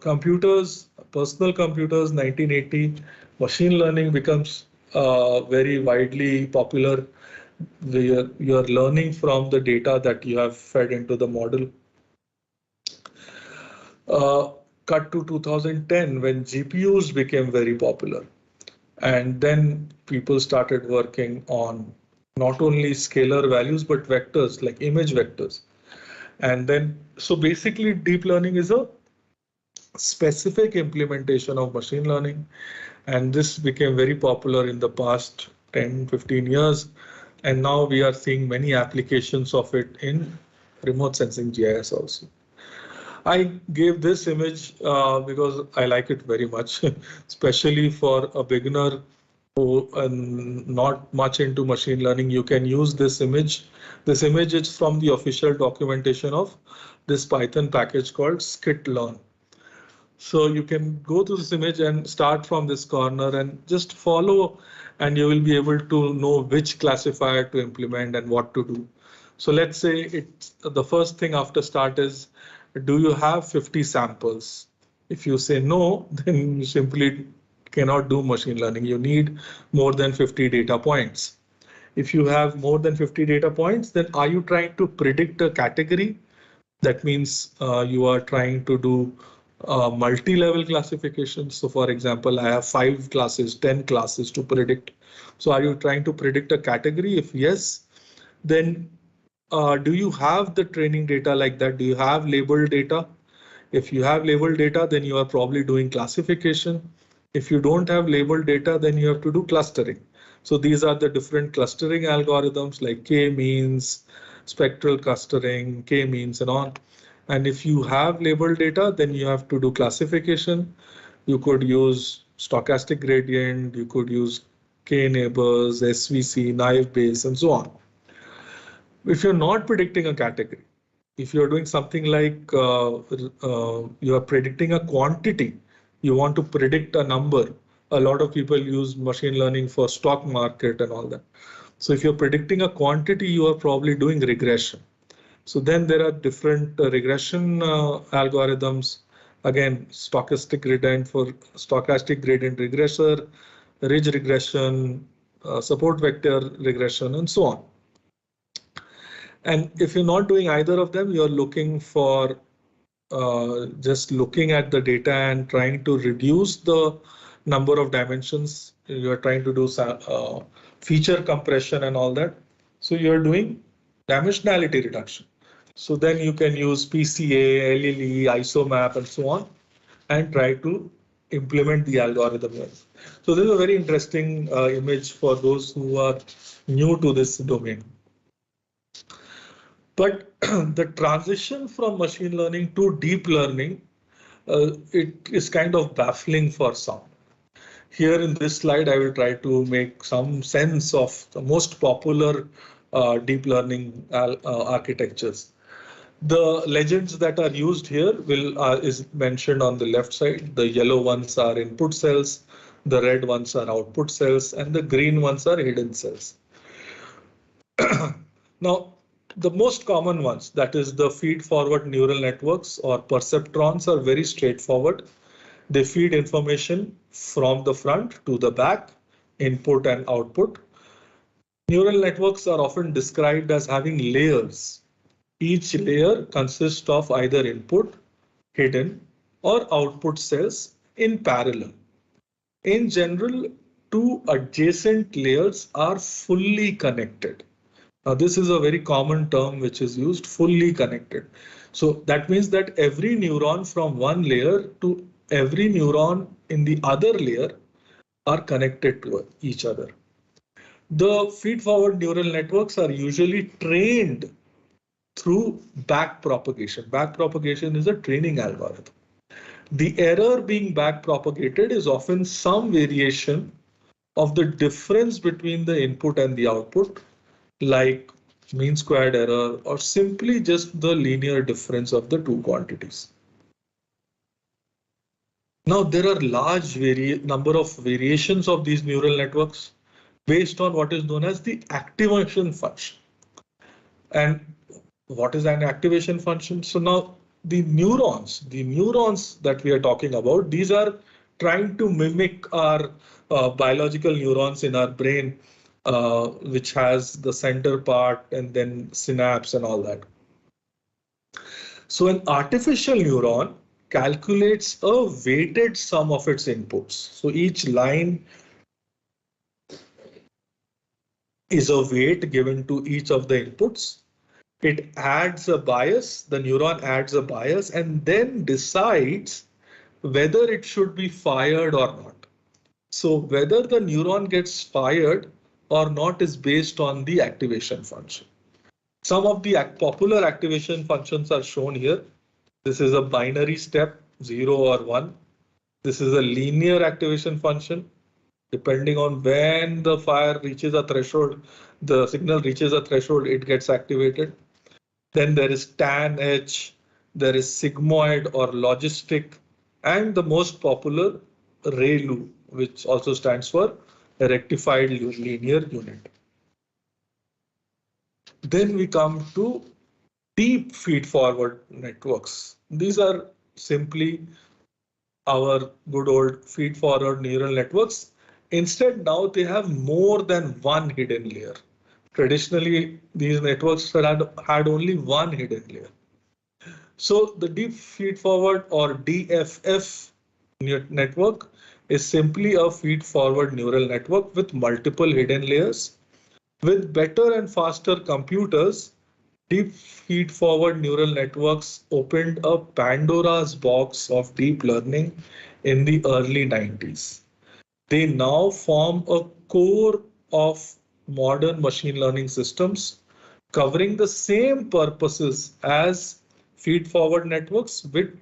computers, personal computers, 1980, machine learning becomes very widely popular. You're learning from the data that you have fed into the model. Uh, Cut to 2010 when GPUs became very popular. And then people started working on not only scalar values, but vectors like image vectors. And then, so basically deep learning is a specific implementation of machine learning. And this became very popular in the past 10, 15 years. And now we are seeing many applications of it in remote sensing GIS also. I gave this image because I like it very much, especially for a beginner who not much into machine learning. You can use this image. This image is from the official documentation of this Python package called skitlearn. So you can go to this image and start from this corner and just follow, and you will be able to know which classifier to implement and what to do. So let's say it's the first thing after start is, do you have 50 samples? If you say no, then you simply cannot do machine learning. You need more than 50 data points. If you have more than 50 data points, then are you trying to predict a category? That means you are trying to do multi-level classification. So for example, I have 5 classes, 10 classes to predict. So are you trying to predict a category? If yes, then do you have the training data like that? Do you have labeled data? If you have labeled data, then you are probably doing classification. If you don't have labeled data, then you have to do clustering. So these are the different clustering algorithms like k-means, spectral clustering, k-means and on. And if you have labeled data, then you have to do classification. You could use stochastic gradient, you could use k-neighbors, SVC, naive Bayes, and so on. If you're not predicting a category, if you're doing something like you are predicting a quantity, you want to predict a number. A lot of people use machine learning for stock market and all that. So if you're predicting a quantity, you are probably doing regression. So then there are different regression algorithms. Again, stochastic gradient for stochastic gradient regressor, ridge regression, support vector regression, and so on. And if you're not doing either of them, you're looking for just looking at the data and trying to reduce the number of dimensions. You're trying to do feature compression and all that. So you're doing dimensionality reduction. So then you can use PCA, LLE, isomap, and so on, and try to implement the algorithm. So this is a very interesting image for those who are new to this domain. But the transition from machine learning to deep learning, it is kind of baffling for some. Here in this slide, I will try to make some sense of the most popular deep learning architectures. The legends that are used here is mentioned on the left side. The yellow ones are input cells, the red ones are output cells, and the green ones are hidden cells. Now, the most common ones, that is the feed-forward neural networks or perceptrons, are very straightforward. They feed information from the front to the back, input and output. Neural networks are often described as having layers. Each layer consists of either input, hidden, or output cells in parallel. In general, two adjacent layers are fully connected. Now, this is a very common term which is used, fully connected. So that means that every neuron from one layer to every neuron in the other layer are connected to each other. The feed-forward neural networks are usually trained through backpropagation. Backpropagation is a training algorithm. The error being backpropagated is often some variation of the difference between the input and the output, like mean squared error, or simply just the linear difference of the two quantities. Now, there are large number of variations of these neural networks based on what is known as the activation function. And what is an activation function? So now the neurons that we are talking about, these are trying to mimic our biological neurons in our brain, which has the center part and then synapse and all that. So an artificial neuron calculates a weighted sum of its inputs. So each line is a weight given to each of the inputs. It adds a bias, the neuron adds a bias, and then decides whether it should be fired or not. So whether the neuron gets fired or not is based on the activation function. Some of the popular activation functions are shown here. This is a binary step, 0 or 1. This is a linear activation function. Depending on when the fire reaches a threshold, the signal reaches a threshold, it gets activated. Then there is tan H, there is sigmoid or logistic, and the most popular ReLU, which also stands for a rectified linear unit. Then we come to deep feed-forward networks. These are simply our good old feed-forward neural networks. Instead, now they have more than one hidden layer. Traditionally, these networks had only one hidden layer. So the deep feed-forward or DFF network is simply a feed-forward neural network with multiple hidden layers. With better and faster computers, deep feed-forward neural networks opened a Pandora's box of deep learning in the early 90s. They now form a core of modern machine learning systems, covering the same purposes as feed-forward networks with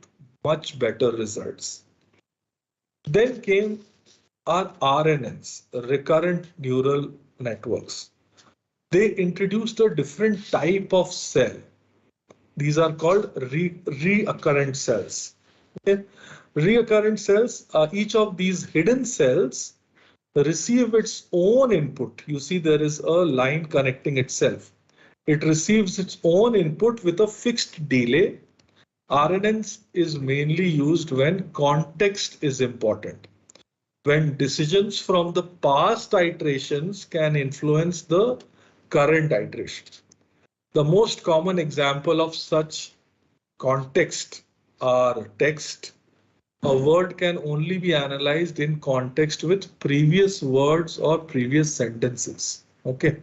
much better results. Then came our RNNs, recurrent neural networks. They introduced a different type of cell. These are called recurrent cells. Okay? Recurrent cells, each of these hidden cells receive its own input. You see there is a line connecting itself. It receives its own input with a fixed delay. RNNs is mainly used when context is important. when decisions from the past iterations can influence the current iteration. The most common example of such context are text. A word can only be analyzed in context with previous words or previous sentences. Okay.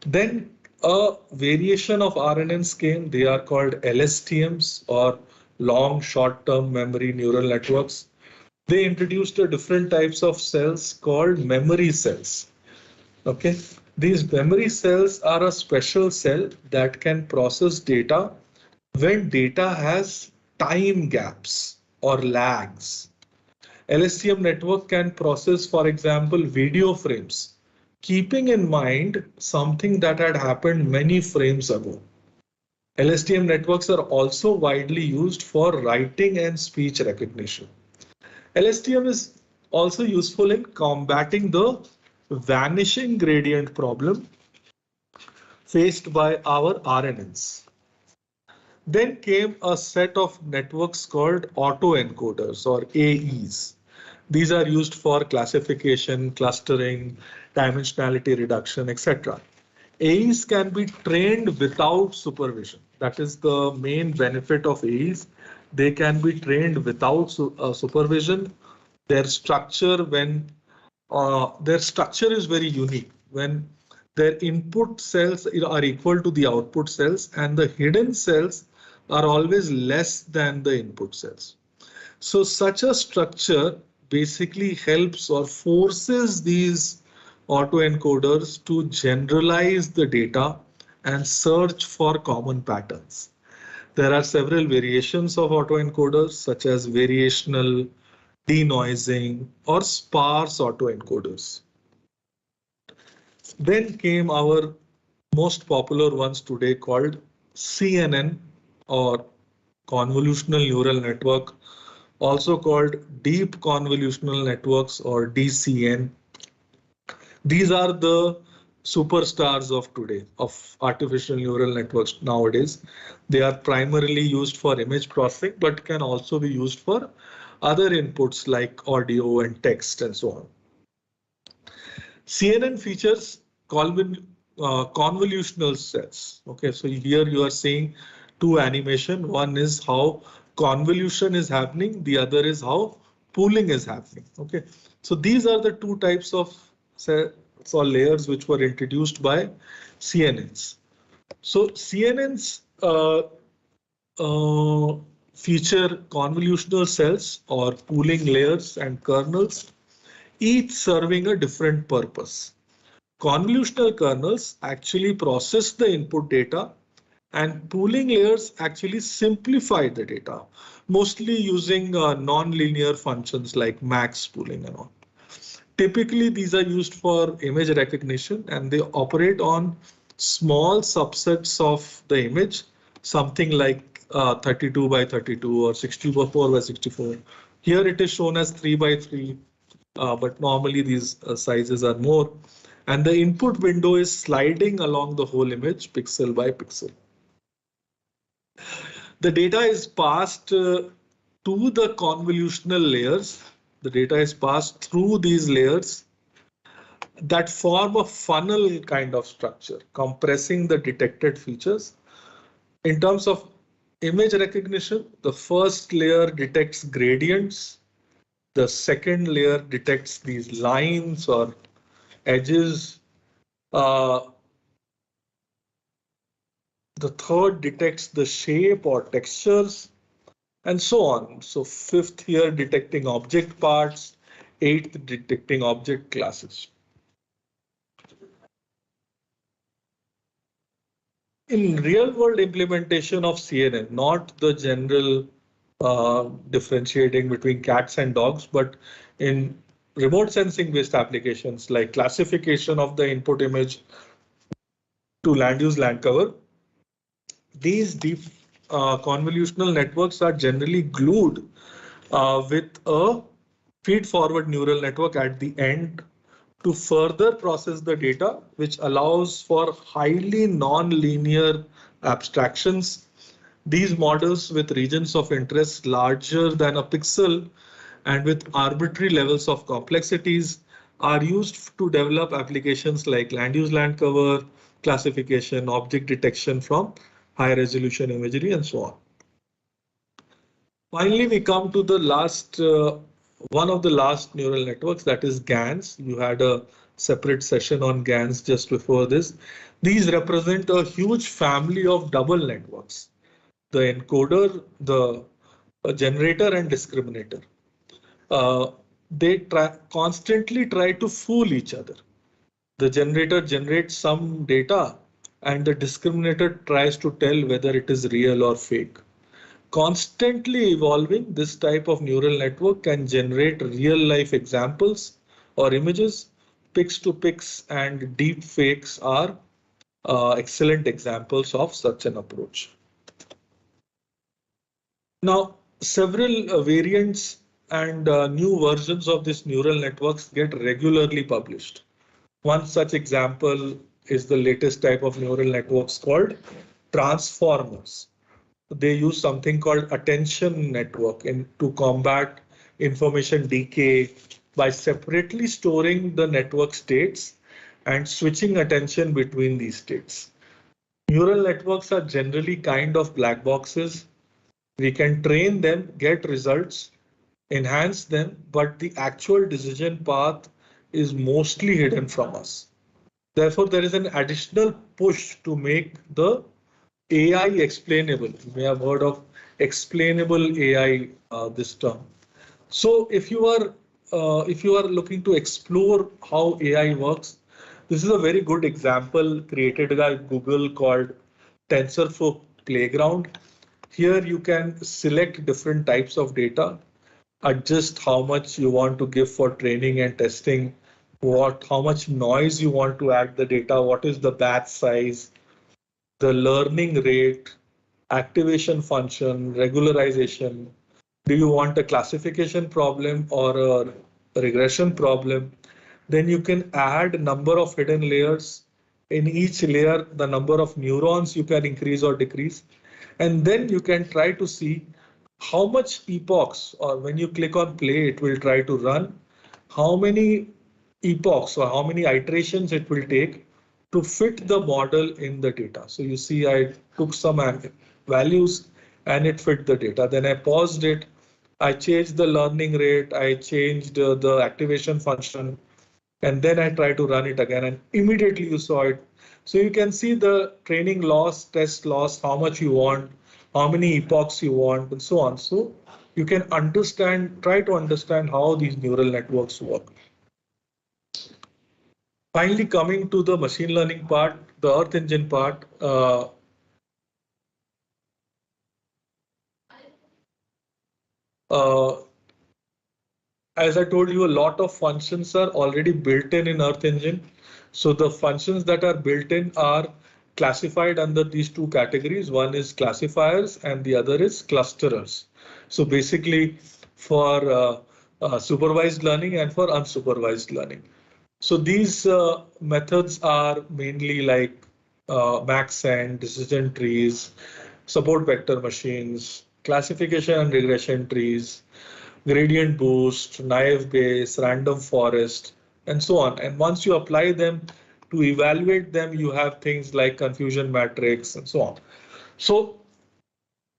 Then a variation of RNNs came. They are called LSTMs, or long short-term memory neural networks. They introduced a different types of cells called memory cells. Okay. These memory cells are a special cell that can process data when data has time gaps or lags. LSTM network can process, for example, video frames, keeping in mind something that had happened many frames ago. LSTM networks are also widely used for writing and speech recognition. LSTM is also useful in combating the vanishing gradient problem faced by our RNNs. Then came a set of networks called autoencoders, or AEs. These are used for classification, clustering, dimensionality reduction, etc. AEs can be trained without supervision. That is the main benefit of AEs. They can be trained without supervision. Their structure their structure is very unique. When their input cells are equal to the output cells, and the hidden cells are always less than the input cells. So such a structure basically helps or forces these autoencoders to generalize the data and search for common patterns. There are several variations of autoencoders, such as variational, denoising, or sparse autoencoders. Then came our most popular ones today called CNN, or convolutional neural network, also called deep convolutional networks, or DCN. These are the superstars of today of artificial neural networks nowadays. They are primarily used for image processing, but can also be used for other inputs like audio and text and so on. CNN features convolutional cells. Okay, so here you are seeing two animation. One is how convolution is happening. The other is how pooling is happening. Okay, so these are the two types of cells or layers which were introduced by CNNs. So CNNs feature convolutional cells or pooling layers and kernels, each serving a different purpose. Convolutional kernels actually process the input data, and pooling layers actually simplify the data, mostly using non-linear functions like max pooling and all. Typically, these are used for image recognition, and they operate on small subsets of the image, something like 32 by 32 or 64 by 64. Here it is shown as 3 by 3, but normally these sizes are more. And the input window is sliding along the whole image pixel by pixel. The data is passed to the convolutional layers. The data is passed through these layers that form a funnel kind of structure, compressing the detected features. In terms of image recognition, the first layer detects gradients. The second layer detects these lines or edges. The third detects the shape or textures, and so on. So fifth here detecting object parts, eighth detecting object classes. In real world implementation of CNN, not the general differentiating between cats and dogs, but in remote sensing based applications like classification of the input image to land use land cover, these deep convolutional networks are generally glued with a feed forward neural network at the end to further process the data, which allows for highly non-linear abstractions. These models with regions of interest larger than a pixel and with arbitrary levels of complexities are used to develop applications like land use, land cover, classification, object detection from high resolution imagery, and so on. Finally, we come to the last, one of the last neural networks, that is GANs. You had a separate session on GANs just before this. These represent a huge family of double networks: the encoder, the generator, and discriminator. They constantly try to fool each other. The generator generates some data and the discriminator tries to tell whether it is real or fake. Constantly evolving, this type of neural network can generate real life examples or images. Pics to pics and deep fakes are excellent examples of such an approach. Now, several variants and new versions of these neural networks get regularly published. One such example is the latest type of neural networks called transformers. They use something called attention network to combat information decay by separately storing the network states and switching attention between these states. Neural networks are generally kind of black boxes. We can train them, get results, enhance them, but the actual decision path is mostly hidden from us. Therefore, there is an additional push to make the AI explainable. You may have heard of explainable AI, this term. So if you are looking to explore how AI works, this is a very good example created by Google called TensorFlow Playground. Here you can select different types of data, adjust how much you want to give for training and testing, how much noise you want to add the data, what is the batch size, the learning rate, activation function, regularization. Do you want a classification problem or a regression problem? Then you can add a number of hidden layers. In each layer, the number of neurons you can increase or decrease. And then you can try to see how much epochs, or when you click on play, it will try to run, how many epochs or how many iterations it will take to fit the model in the data. So you see, I took some values and it fit the data. Then I paused it. I changed the learning rate. I changed the activation function. And then I try to run it again and immediately you saw it. So you can see the training loss, test loss, how much you want, how many epochs you want, and so on. So you can try to understand how these neural networks work. Finally, coming to the machine learning part, the Earth Engine part, as I told you, a lot of functions are already built in Earth Engine. So the functions that are built in are classified under these two categories. One is classifiers and the other is clusterers. So basically for supervised learning and for unsupervised learning. So these methods are mainly like maxent, decision trees, support vector machines, classification and regression trees, gradient boost, naive Bayes, random forest, and so on. And once you apply them, to evaluate them, you have things like confusion matrix and so on. So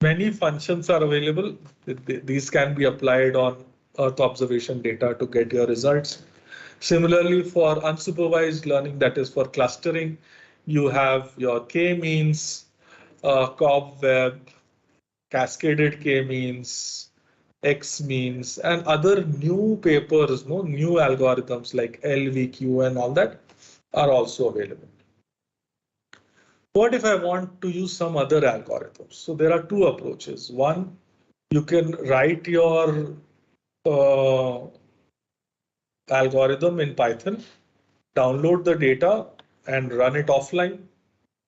many functions are available. These can be applied on Earth observation data to get your results. Similarly, for unsupervised learning, that is for clustering, you have your k-means, cobweb, cascaded k-means, x-means, and other new papers, new algorithms like LVQ and all that are also available. What if I want to use some other algorithms? So there are two approaches. One, you can write your algorithm in Python, download the data and run it offline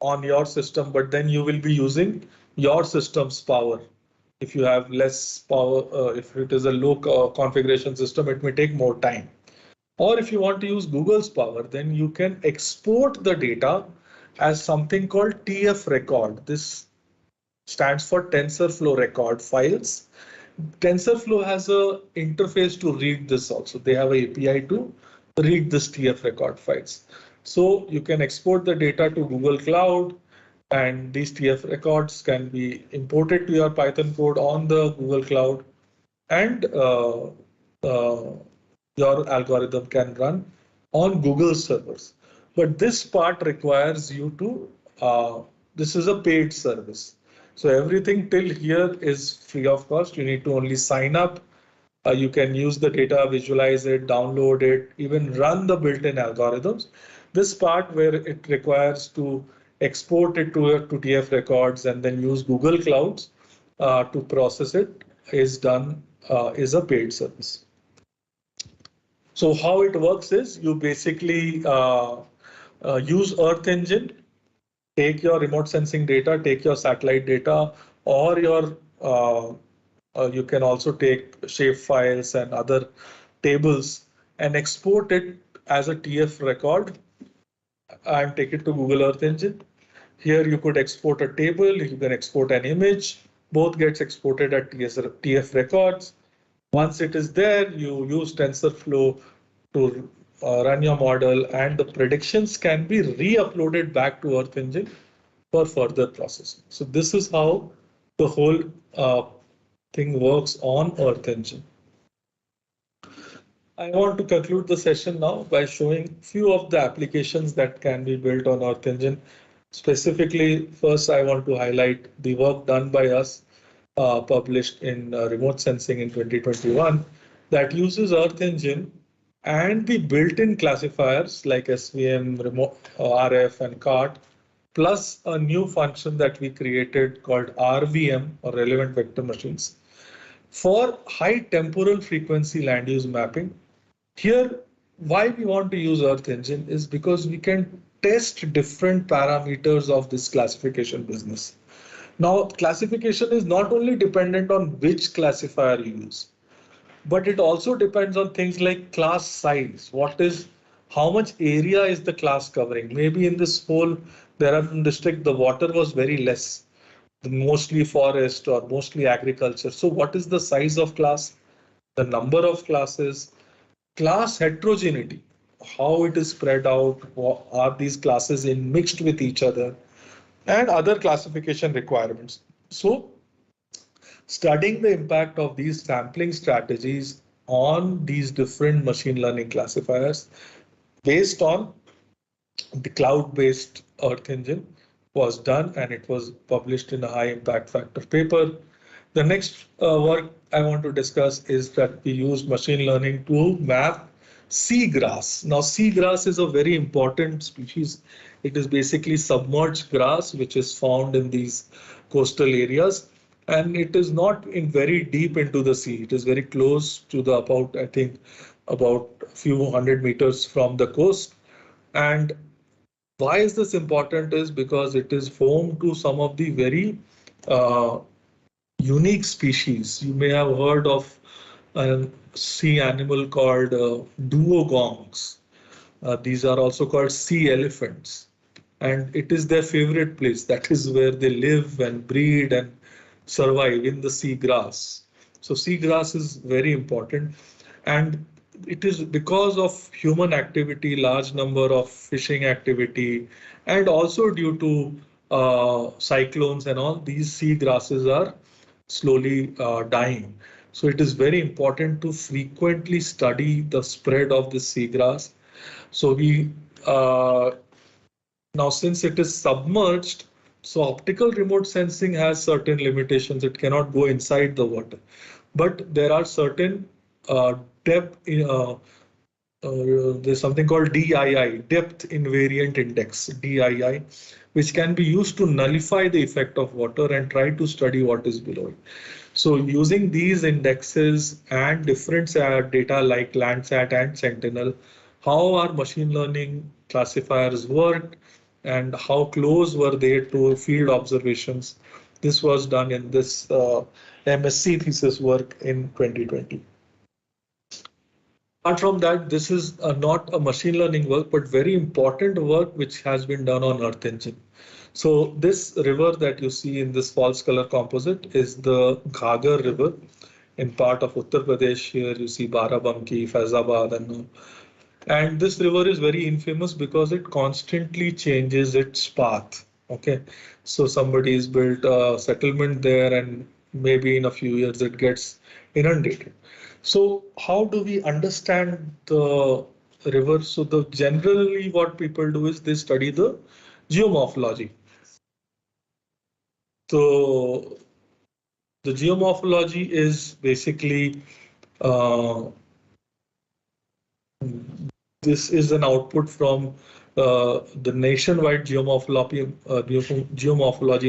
on your system, but then you will be using your system's power. If you have less power, if it is a low configuration system, it may take more time. Or if you want to use Google's power, then you can export the data as something called TF record. This stands for TensorFlow record files. TensorFlow has a interface to read this also. They have a API to read this TF record files. So you can export the data to Google Cloud, and these TF records can be imported to your Python code on the Google Cloud, and your algorithm can run on Google servers. But this part requires you to, this is a paid service. So everything till here is free of cost. You need to only sign up. You can use the data, visualize it, download it, even run the built-in algorithms. This part where it requires to export it to TF records and then use Google Clouds to process it is done, is a paid service. So how it works is you basically use Earth Engine, take your remote sensing data, take your satellite data, or your you can also take shape files and other tables and export it as a TF record and take it to Google Earth Engine. Here you could export a table, you can export an image, both gets exported at TF records. Once it is there, you use TensorFlow to run your model, and the predictions can be re-uploaded back to Earth Engine for further processing. So this is how the whole thing works on Earth Engine. I want to conclude the session now by showing few of the applications that can be built on Earth Engine. Specifically, first I want to highlight the work done by us, published in Remote Sensing in 2021, that uses Earth Engine and the built-in classifiers like SVM, remote, RF, and CART, plus a new function that we created called RVM, or Relevant Vector Machines, for high temporal frequency land use mapping. Here, why we want to use Earth Engine is because we can test different parameters of this classification business. Now, classification is not only dependent on which classifier you use, but it also depends on things like class size. How much area is the class covering? Maybe in this whole Dehradun district, the water was very less, mostly forest or mostly agriculture. So what is the size of class? The number of classes, class heterogeneity, how it is spread out, are these classes mixed with each other, and other classification requirements. So studying the impact of these sampling strategies on these different machine learning classifiers based on the cloud-based Earth Engine was done, and it was published in a high impact factor paper. The next work I want to discuss is that we use machine learning to map seagrass. Now, seagrass is a very important species. It is basically submerged grass, which is found in these coastal areas. And it is not in very deep into the sea. It is very close to the about a few hundred meters from the coast. And why is this important is because it is home to some of the very unique species. You may have heard of a sea animal called dugongs. These are also called sea elephants. And it is their favorite place. That is where they live and breed and survive, in the seagrass. So seagrass is very important. And it is because of human activity, large number of fishing activity, and also due to cyclones and all, these seagrasses are slowly dying. So it is very important to frequently study the spread of the seagrass. So we now, since it is submerged, so optical remote sensing has certain limitations. It cannot go inside the water, but there are certain depth. There's something called DII, depth invariant index, DII, which can be used to nullify the effect of water and try to study what is below it. So using these indexes and different data like Landsat and Sentinel, how our machine learning classifiers work and how close were they to field observations. This was done in this MSc thesis work in 2020. Apart from that, this is not a machine learning work, but very important work which has been done on Earth Engine. So this river that you see in this false color composite is the Ghaggar River. in part of Uttar Pradesh. Here you see Barabanki, Faizabad, and all. And this river is very infamous because it constantly changes its path. Okay, so somebody's built a settlement there, and maybe in a few years it gets inundated. So how do we understand the river? So the generally what people do is they study the geomorphology. So the geomorphology is basically uh, this is an output from the nationwide geomorphology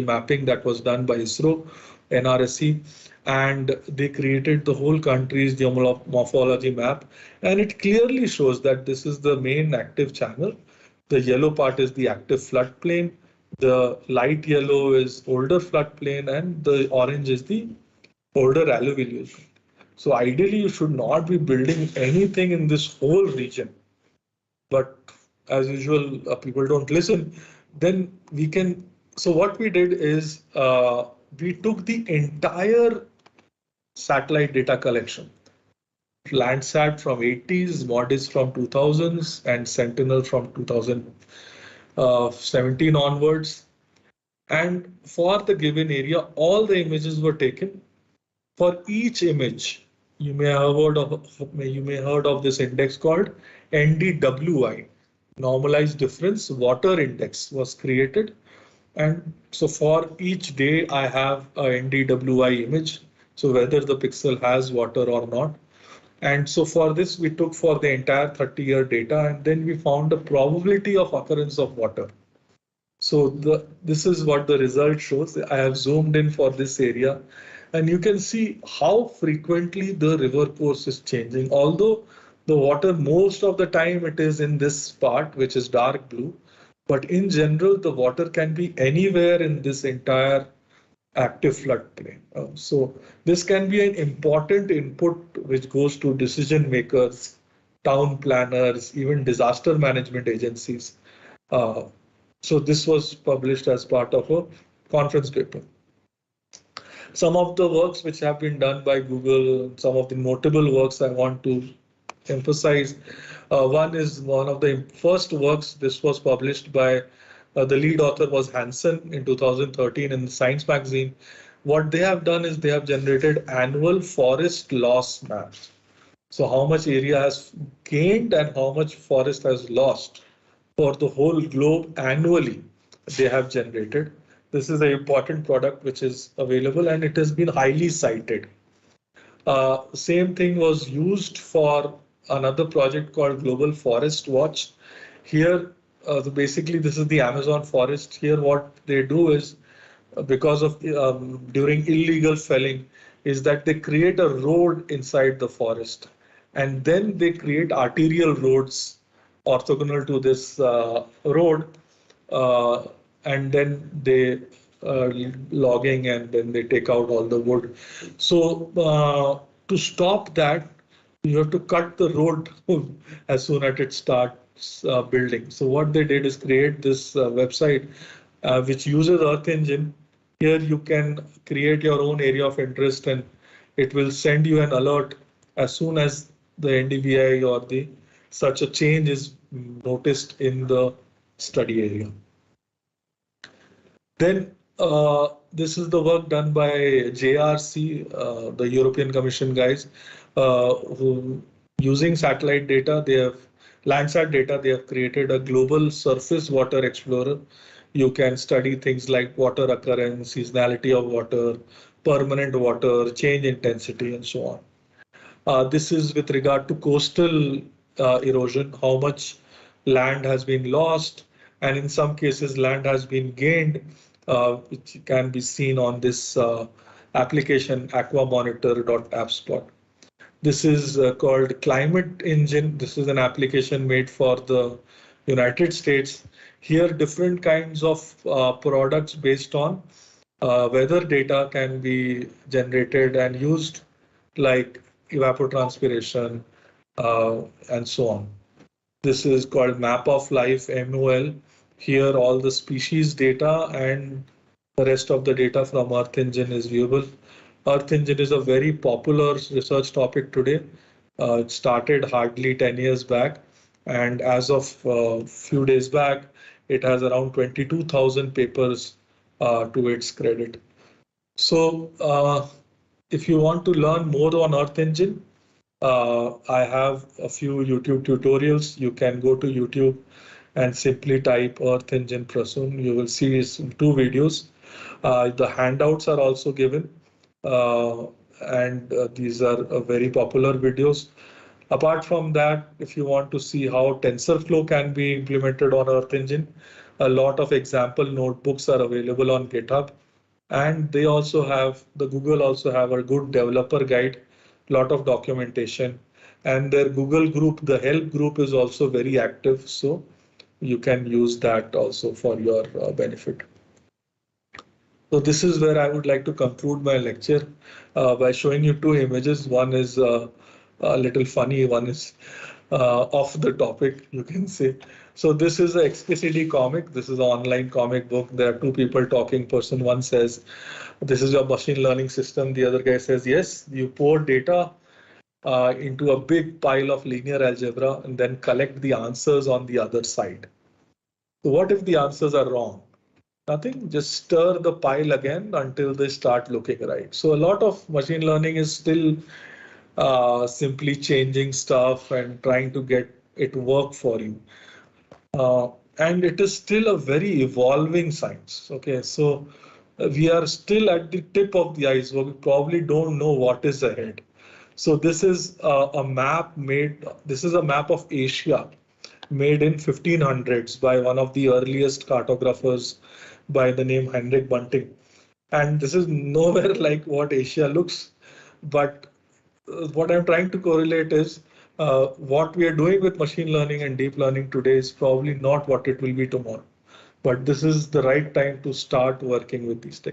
mapping that was done by ISRO, NRSC, and they created the whole country's geomorphology map. And it clearly shows that this is the main active channel. The yellow part is the active floodplain, the light yellow is older floodplain, and the orange is the older alluvial. So ideally, you should not be building anything in this whole region. But as usual, people don't listen. Then we can. So what we did is we took the entire satellite data collection, Landsat from 80s, MODIS from 2000s, and Sentinel from 2017 onwards. And for the given area, all the images were taken. For each image, you may have heard of this index called NDWI, normalized difference water index was created. And so for each day, I have a NDWI image. So whether the pixel has water or not. And so for this, we took for the entire 30-year data, and then we found the probability of occurrence of water. So this is what the result shows. I have zoomed in for this area, and you can see how frequently the river course is changing. Although the water most of the time it is in this part, which is dark blue, but in general, the water can be anywhere in this entire active floodplain. So this can be an important input which goes to decision makers, town planners, even disaster management agencies. Uh, so this was published as part of a conference paper. Some of the works which have been done by Google, some of the notable works I want to emphasize. One is one of the first works. This was published by the lead author was Hansen in 2013 in Science magazine. What they have done is they have generated annual forest loss maps. So how much area has gained and how much forest has lost for the whole globe annually they have generated. This is an important product which is available and it has been highly cited. Same thing was used for another project called Global Forest Watch. Here, basically, this is the Amazon forest. Here, what they do is because of during illegal felling, is that they create a road inside the forest, and then they create arterial roads orthogonal to this road, uh, and then they logging and then they take out all the wood. So to stop that, you have to cut the road as soon as it starts building. So what they did is create this website which uses Earth Engine. Here you can create your own area of interest and it will send you an alert as soon as the NDVI or the such a change is noticed in the study area. Then this is the work done by JRC, the European Commission guys, who using satellite data, they have Landsat data, they have created a global surface water explorer. You can study things like water occurrence, seasonality of water, permanent water, change intensity, and so on. This is with regard to coastal erosion, how much land has been lost, and in some cases land has been gained, which can be seen on this application aquamonitor.appspot. This is called Climate Engine. This is an application made for the United States. Here, different kinds of products based on weather data can be generated and used, like evapotranspiration and so on. This is called Map of Life, MOL. Here, all the species data and the rest of the data from Earth Engine is viewable. Earth engine is a very popular research topic today. It started hardly 10 years back, and as of few days back, it has around 22,000 papers to its credit. So, if you want to learn more on Earth Engine, I have a few YouTube tutorials. You can go to YouTube and simply type Earth Engine Prasun. You will see two videos. The handouts are also given, uh, and these are very popular videos. Apart from that, if you want to see how TensorFlow can be implemented on Earth Engine, a lot of example notebooks are available on GitHub, and they also have the Google also have a good developer guide, lot of documentation, and their Google group, the help group is also very active, so you can use that also for your benefit. So this is where I would like to conclude my lecture by showing you two images. One is a little funny, one is off the topic, you can say. So this is a XKCD comic. This is an online comic book. There are two people talking. Person one says, "This is your machine learning system." The other guy says, "Yes, you pour data into a big pile of linear algebra and then collect the answers on the other side. So what if the answers are wrong? Nothing, just stir the pile again until they start looking right." So a lot of machine learning is still simply changing stuff and trying to get it work for you. Uh, and it is still a very evolving science. Okay, so we are still at the tip of the iceberg. We probably don't know what is ahead. So this is a map made. This is a map of Asia made in 1500s by one of the earliest cartographers by the name Henrik Bunting. And this is nowhere like what Asia looks, but what I'm trying to correlate is what we are doing with machine learning and deep learning today is probably not what it will be tomorrow. But this is the right time to start working with these techniques.